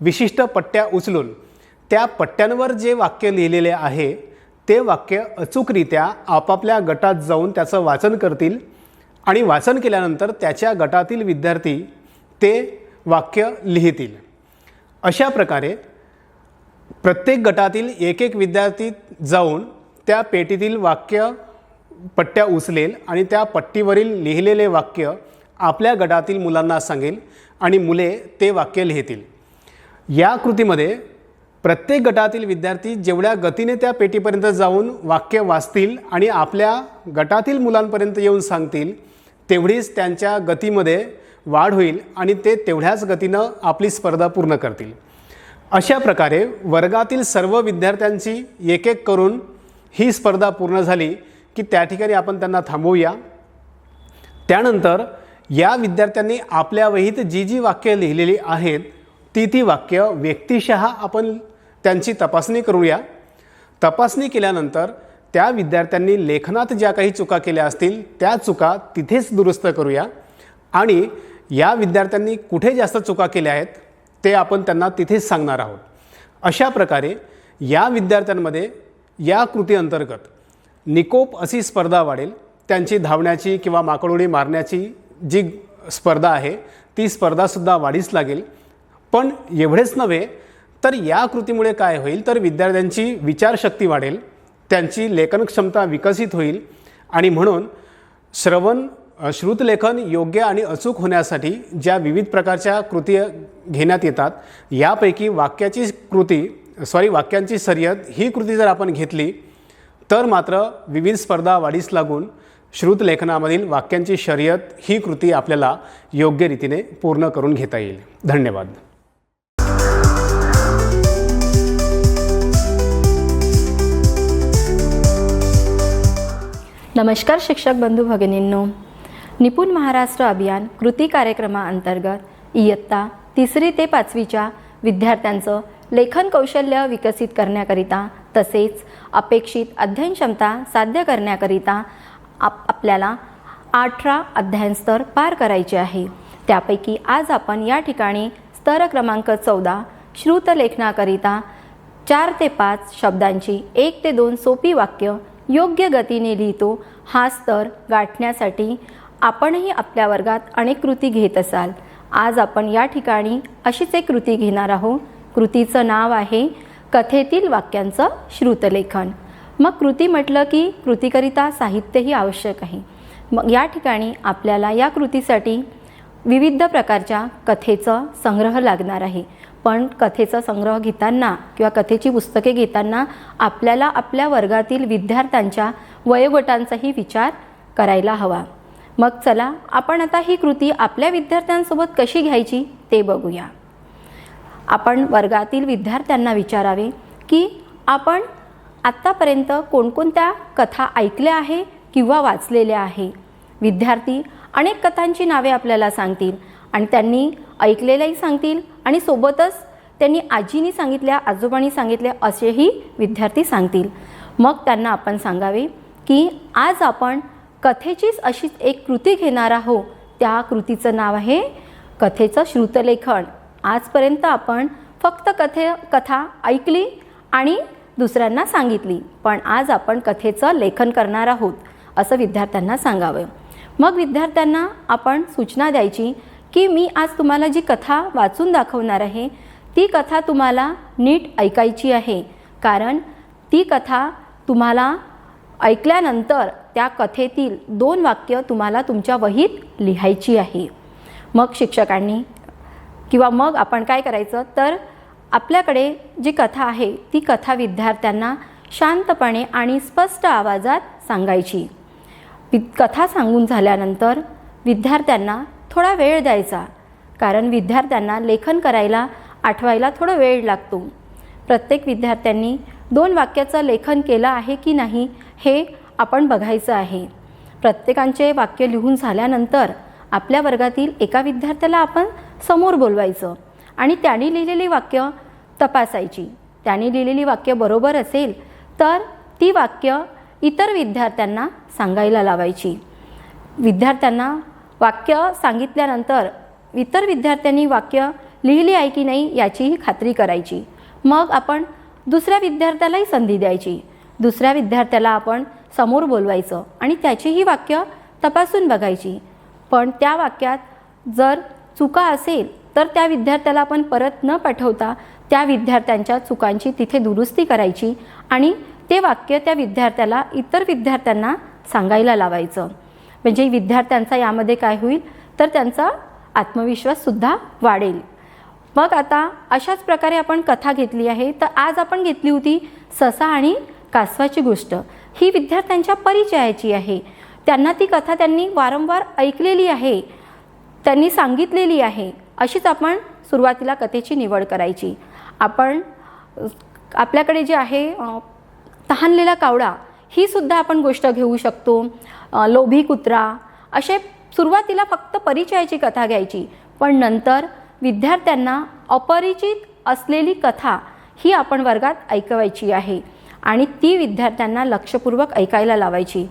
विशिष्ट पट्ट्या उचलून त्या पट्ट्यांवर जे वाक्य लिहिलेले आहे ते वाक्य अचूकरित्या आपापल्या गटात जाऊन त्याचं वाचन करतील आणि वाचन केल्यानंतर त्याच्या गटातील विद्यार्थी ते वाक्य लिहितील. अशा प्रकारे प्रत्येक गटातील एक विद्यार्थी जाऊन त्या पेटीतील वाक्य पट्ट्या उचलेल आणि त्या पट्टीवरील लिहिलेले वाक्य आपल्या गटातील मुलांना सांगेल आणि मुले ते वाक्य लिहितील. या कृतीमध्ये प्रत्येक गटातील विद्यार्थी जेवढ्या गतीने त्या पेटीपर्यंत जाऊन वाक्य वाचतील आणि आपल्या गटातील मुलांपर्यंत येऊन सांगतील तेवढीच त्यांच्या गतीमध्ये वाढ होईल आणि ते तेवढ्याच गतीनं आपली स्पर्धा पूर्ण करतील. अशा प्रकारे वर्गातील सर्व विद्यार्थ्यांची एक करून ही स्पर्धा पूर्ण झाली की त्या ठिकाणी आपण त्यांना थांबवूया. त्यानंतर या विद्यार्थ्यांनी आपल्या वहीत जी वाक्य लिहिलेली आहेत ती वाक्य व्यक्तिशः आपण त्यांची तपासणी करूया. तपासणी केल्यानंतर त्या विद्यार्थ्यांनी लेखनात ज्या काही चुका केल्या असतील त्या चुका तिथेच दुरुस्त करूया आणि या विद्यार्थ्यांनी कुठे जास्त चुका केल्या आहेत ते आपण त्यांना तिथेच सांगणार आहोत. अशा प्रकारे या विद्यार्थ्यांमध्ये या कृती अंतर्गत निकोप अशी स्पर्धा वाढेल. त्यांची धावण्याची किंवा माकडोडी मारण्याची जी स्पर्धा आहे ती स्पर्धासुद्धा वाढीस लागेल. पण एवढेच नव्हे तर या कृतीमुळे काय होईल तर विद्यार्थ्यांची विचारशक्ती वाढेल, त्यांची लेखन क्षमता विकसित होईल आणि म्हणून श्रुतलेखन योग्य आणि अचूक होण्यासाठी ज्या विविध प्रकारच्या कृती घेण्यात येतात यापैकी वाक्यांची शर्यत ही कृती जर आपण घेतली तर मात्र विविध स्पर्धा वाढीस लागून श्रुतलेखनामधील वाक्यांची शर्यत ही कृती आपल्याला योग्य रीतीने पूर्ण करून घेता येईल. धन्यवाद. नमस्कार शिक्षक बंधू भगिनींनो, निपुण महाराष्ट्र अभियान कृती कार्यक्रमाअंतर्गत इयत्ता 3री ते 5वीच्या विद्यार्थ्यांचं लेखन कौशल्य विकसित करण्याकरिता तसेच अपेक्षित अध्ययन क्षमता साध्य करण्याकरिता आपल्याला 18 अध्ययन स्तर पार करायचे आहे. त्यापैकी आज आपण या ठिकाणी स्तर क्रमांक 14 श्रुतलेखनाकरिता 4 ते 5 शब्दांची 1 ते 2 सोपी वाक्य योग्य गतीने लिहितो हा स्तर गाठण्यासाठी आपणही आपल्या वर्गात अनेक कृती घेत असाल. आज आपण या ठिकाणी अशीच एक कृती घेणार आहोत. कृतीचं नाव आहे कथेतील वाक्यांचं श्रुतलेखन. मग कृती म्हटलं की कृतीकरिता साहित्यही आवश्यक आहे. मग या ठिकाणी आपल्याला या कृतीसाठी विविध प्रकारच्या कथेचं संग्रह लागणार आहे. पण कथेचा संग्रह घेताना किंवा कथेची पुस्तके घेताना आपल्याला आपल्या वर्गातील विद्यार्थ्यांच्या वयोगटांचाही विचार करायला हवा. मग चला आपण आता ही कृती आपल्या विद्यार्थ्यांसोबत कशी घ्यायची ते बघूया. आपण वर्गातील विद्यार्थ्यांना विचारावे की आपण आत्तापर्यंत कोणकोणत्या कथा ऐकल्या आहे किंवा वाचलेल्या आहे. विद्यार्थी अनेक कथांची नावे आपल्याला सांगतील आणि त्यांनी ऐकलेल्याही सांगतील आणि सोबतच त्यांनी आजीनी सांगितल्या आजोबांनी सांगितल्या असेही विद्यार्थी सांगतील. मग त्यांना आपण सांगावे की आज आपण कथेचीच अशीच एक कृती घेणार आहोत. त्या कृतीचं नाव आहे कथेचं श्रुतलेखन. आजपर्यंत आपण फक्त कथा ऐकली आणि दुसऱ्यांना सांगितली, पण आज आपण कथेचं लेखन करणार आहोत असं विद्यार्थ्यांना सांगावं. मग विद्यार्थ्यांना आपण सूचना द्यायची की मी आज तुम्हाला जी कथा वाचून दाखवणार आहे ती कथा तुम्हाला नीट ऐकायची आहे, कारण ती कथा तुम्हाला ऐकल्यानंतर त्या कथेतील 2 वाक्य तुम्हाला तुमच्या वहीत लिहायची आहे. मग शिक्षकांनी किंवा मग आपण काय करायचं तर आपल्याकडे जी कथा आहे ती कथा विद्यार्थ्यांना शांतपणे आणि स्पष्ट आवाजात सांगायची. कथा सांगून झाल्यानंतर विद्यार्थ्यांना थोडा वेळ द्यायचा, कारण विद्यार्थ्यांना लेखन करायला आठवायला थोडा वेळ लागतो. प्रत्येक विद्यार्थ्यांनी 2 वाक्याचं लेखन केलं आहे की नाही हे आपण बघायचं आहे. प्रत्येकांचे वाक्य लिहून झाल्यानंतर आपल्या वर्गातील एका विद्यार्थ्याला आपण समोर बोलवायचं आणि त्यांनी लिहिलेली वाक्य तपासायची. त्यांनी लिहिलेली वाक्य बरोबर असेल तर ती वाक्य इतर विद्यार्थ्यांना सांगायला लावायची. विद्यार्थ्यांना वाक्य सांगितल्यानंतर इतर विद्यार्थ्यांनी वाक्य लिहिली आहे की नाही याचीही खात्री करायची. मग आपण दुसऱ्या विद्यार्थ्यालाही संधी द्यायची. दुसऱ्या विद्यार्थ्याला आपण समोर बोलवायचं आणि त्याचीही वाक्य तपासून बघायची. पण त्या वाक्यात जर चुका असेल तर त्या विद्यार्थ्याला आपण परत न पाठवता त्या विद्यार्थ्यांच्या चुकांची तिथे दुरुस्ती करायची आणि ते वाक्य त्या विद्यार्थ्याला इतर विद्यार्थ्यांना सांगायला लावायचं. म्हणजे विद्यार्थ्यांचा यामध्ये काय होईल तर त्यांचा आत्मविश्वाससुद्धा वाढेल. मग आता अशाच प्रकारे आपण कथा घेतली आहे. तर आज आपण घेतली होती ससा आणि कासवाची गोष्ट. ही विद्यार्थ्यांच्या परिचयाची आहे. त्यांना ती कथा त्यांनी वारंवार ऐकलेली आहे, त्यांनी सांगितलेली आहे. अशीच आपण सुरुवातीला कथेची निवड करायची. आपण आपल्याकडे जे आहे तहानलेला कावडा ही सुद्धा आपण गोष्ट घेऊ शकतो. लोभी कुत्रा असे सुरुवातीला फक्त परिचयाची कथा घ्यायची, पण नंतर विद्यार्थ्यांना अपरिचित असलेली कथा ही आपण वर्गात ऐकवायची आहे आणि ती विद्यार्थ्यांना लक्षपूर्वक ऐकायला लावायची,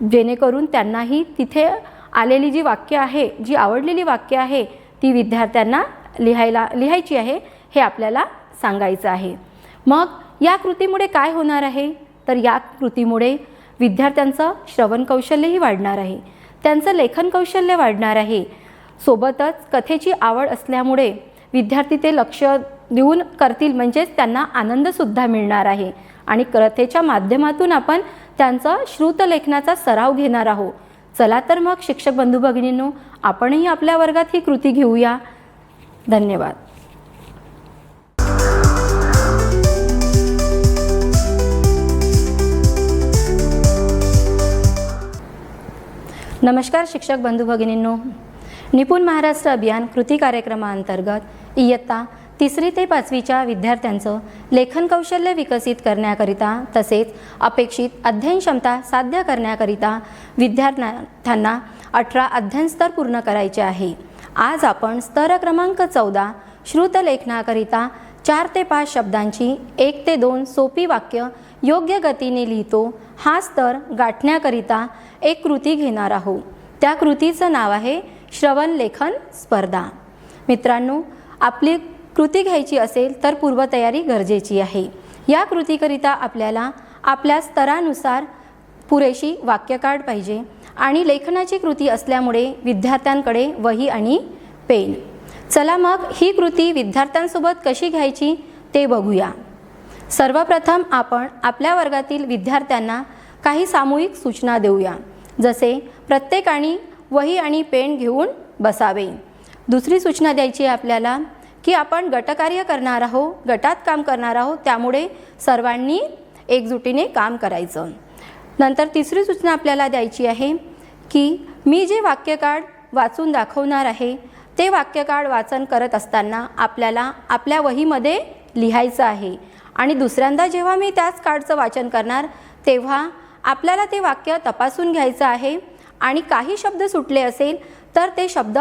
जेणेकरून त्यांनाही तिथे आलेली जी वाक्य आहे, जी आवडलेली वाक्य आहे ती विद्यार्थ्यांना लिहायची आहे हे आपल्याला सांगायचं आहे. मग या कृतीमुळे काय होणार आहे, तर या कृतीमुळे विद्यार्थ्यांचं श्रवण कौशल्यही वाढणार आहे, त्यांचं लेखन कौशल्य वाढणार आहे. सोबतच कथेची आवड असल्यामुळे विद्यार्थी ते लक्ष देऊन करतील, म्हणजेच त्यांना आनंदसुद्धा मिळणार आहे. आणि कथेच्या माध्यमातून आपण त्यांचं श्रुतलेखनाचा सराव घेणार आहोत. चला तर मग शिक्षक बंधू भगिनींनो, आपणही आपल्या वर्गात ही कृती घेऊया. धन्यवाद. नमस्कार शिक्षक बंधू भगिनींनो, निपुण महाराष्ट्र अभियान कृती कार्यक्रमाअंतर्गत इयत्ता 3री ते 5वीच्या विद्यार्थ्यांचं लेखन कौशल्य विकसित करण्याकरिता तसेच अपेक्षित अध्ययन क्षमता साध्य करण्याकरिता विद्यार्थ्यांना 18 अध्ययन स्तर पूर्ण करायचे आहे. आज आपण स्तर क्रमांक 14 श्रुतलेखनाकरिता 4 ते 5 शब्दांची 1 ते 2 सोपी वाक्य योग्य गतीने लिहितो हा स्तर गाठण्याकरिता एक कृती घेणार आहोत. त्या कृतीचं नाव आहे श्रवण लेखन स्पर्धा. मित्रांनो, आपली कृती घ्यायची असेल तर पूर्वतयारी गरजेची आहे. या कृतीकरिता आपल्याला आपल्या स्तरानुसार पुरेशी वाक्यकार्ड पाहिजे आणि लेखनाची कृती असल्यामुळे विद्यार्थ्यांकडे वही आणि पेन. चला मग ही कृती विद्यार्थ्यांसोबत कशी घ्यायची ते बघूया. सर्वप्रथम आपण आपल्या वर्गातील विद्यार्थ्यांना काही सामूहिक सूचना देऊया, जसे प्रत्येकाने वही आणि पेन घेऊन बसावे. दुसरी सूचना द्यायची आहे आपल्याला की आपण गटकार्य करणार आहोत, गटात काम करणार आहोत, त्यामुळे सर्वांनी एकजुटीने काम करायचं. नंतर तिसरी सूचना आपल्याला द्यायची आहे की मी जे वाक्यकार्ड वाचून दाखवणार आहे ते वाक्यकार्ड वाचन करत असताना आपल्याला आपल्या वहीमध्ये लिहायचं आहे आणि दुसऱ्यांदा जेव्हा मी त्याच कार्डचं वाचन करणार तेव्हा आपल्याला ते वाक्य तपासून घ्यायचं आहे आणि काही शब्द सुटले असेल तर ते शब्द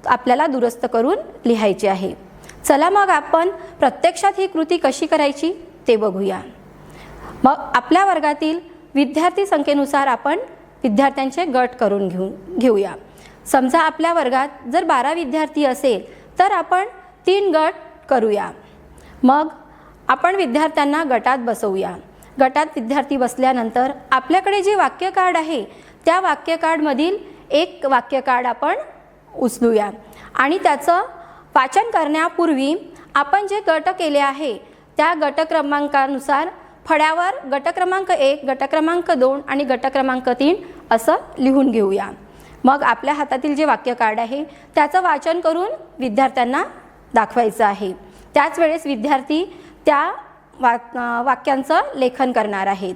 आपल्याला दुरुस्त करून लिहायचे आहे. चला मग आपण प्रत्यक्षात ही कृती कशी करायची ते बघूया. मग आपल्या वर्गातील विद्यार्थी संख्येनुसार आपण विद्यार्थ्यांचे गट करून घेऊया. समजा आपल्या वर्गात जर 12 विद्यार्थी असेल तर आपण 3 गट करूया. मग आपण विद्यार्थ्यांना गटात बसवूया. गटात विद्यार्थी बसल्यानंतर आपल्याकडे जे वाक्य कार्ड आहे त्या वाक्य कार्डमधील एक वाक्य कार्ड आपण उचलूया आणि त्याचं वाचन करण्यापूर्वी आपण जे गट केले आहे त्या गट क्रमांकानुसार फळ्यावर गट क्रमांक 1, गट क्रमांक 2 आणि गट क्रमांक 3 असं लिहून घेऊया. मग आपल्या हातातील जे वाक्य कार्ड आहे त्याचं वाचन करून विद्यार्थ्यांना दाखवायचं आहे. त्याच वेळेस विद्यार्थी त्या वाक्यांचं लेखन करणार आहेत.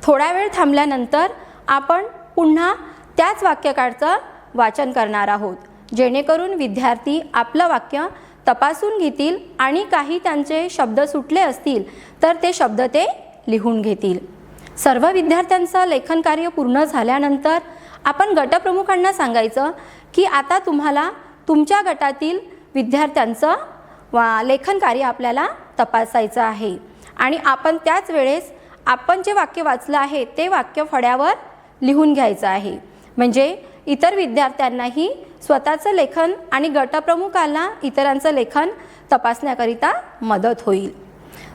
थोडा वेळ थांबल्यानंतर आपण पुन्हा त्याच वाक्य कार्डचं वाचन करणार आहोत, जेणेकरून विद्यार्थी आपलं वाक्य तपासून घेतील आणि काही त्यांचे शब्द सुटले असतील तर ते शब्द ते लिहून घेतील. सर्व विद्यार्थ्यांचं लेखन कार्य पूर्ण झाल्यानंतर आपण गटप्रमुखांना सांगायचं की आता तुम्हाला तुमच्या गटातील विद्यार्थ्यांचं लेखन कार्य आपल्याला तपासायचं आहे आणि आपण त्याच वेळेस आपण जे वाक्य वाचलं आहे ते वाक्य फळ्यावर लिहून घ्यायचं आहे, म्हणजे इतर विद्यार्थ्यांनाही स्वतःचं लेखन आणि गटप्रमुखांना इतरांचं लेखन तपासण्याकरिता मदत होईल.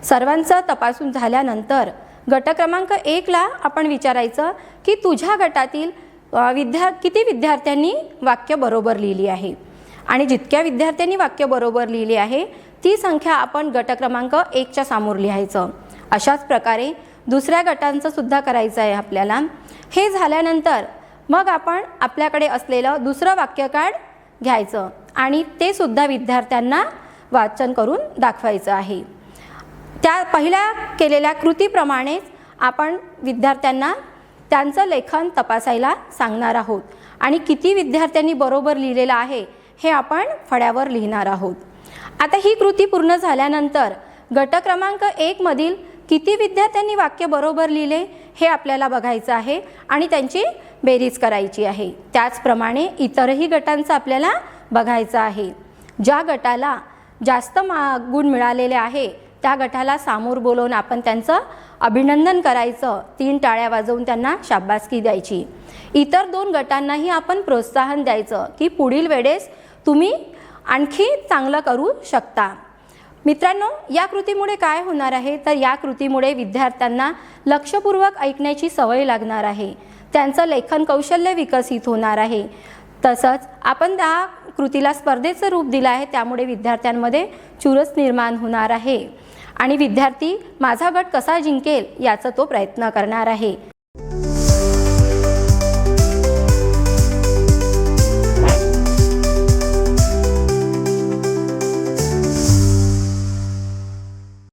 सर्वांचं तपासून झाल्यानंतर गट क्रमांक 1ला आपण विचारायचं की तुझ्या गटातील किती विद्यार्थ्यांनी वाक्य बरोबर लिहिली आहे आणि जितक्या विद्यार्थ्यांनी वाक्य बरोबर लिहिली आहे ती संख्या आपण गट क्रमांक 1च्या समोर लिहायचं. अशाच प्रकारे दुसऱ्या गटांचं सुद्धा करायचं आहे आपल्याला. हे झाल्यानंतर मग आपण आपल्याकडे असलेलं दुसरं वाक्य कार्ड घ्यायचं आणि ते सुद्धा विद्यार्थ्यांना वाचन करून दाखवायचं आहे. त्या पहिल्या केलेल्या कृतीप्रमाणेच आपण विद्यार्थ्यांना त्यांचं लेखन तपासायला सांगणार आहोत आणि किती विद्यार्थ्यांनी बरोबर लिहिलेलं आहे हे आपण फळ्यावर लिहिणार आहोत. आता ही कृती पूर्ण झाल्यानंतर गट क्रमांक 1 मधील किती विद्यार्थ्यांनी वाक्य बरोबर लिहिले हे आपल्याला बघायचं आहे आणि त्यांची बेरीज करायची आहे. त्याचप्रमाणे इतरही गटांचं आपल्याला बघायचं आहे. ज्या गटाला जास्त गुण मिळालेले आहे त्या गटाला समोर बोलवून आपण त्यांचं अभिनंदन करायचं, 3 टाळ्या वाजवून त्यांना शाबासकी द्यायची. इतर 2 गटांनाही आपण प्रोत्साहन द्यायचं की पुढील वेळेस तुम्ही आणखी चांगलं करू शकता. मित्रांनो, या कृतीमुळे काय होणार आहे तर या कृतीमुळे विद्यार्थ्यांना लक्षपूर्वक ऐकण्याची सवय लागणार आहे. त्यांचं लेखन कौशल्य विकसित होणार आहे. तसंच आपण त्या कृतीला स्पर्धेचं रूप दिलं आहे, त्यामुळे विद्यार्थ्यांमध्ये चुरस निर्माण होणार आहे आणि विद्यार्थी माझा गट कसा जिंकेल याचा तो प्रयत्न करणार आहे.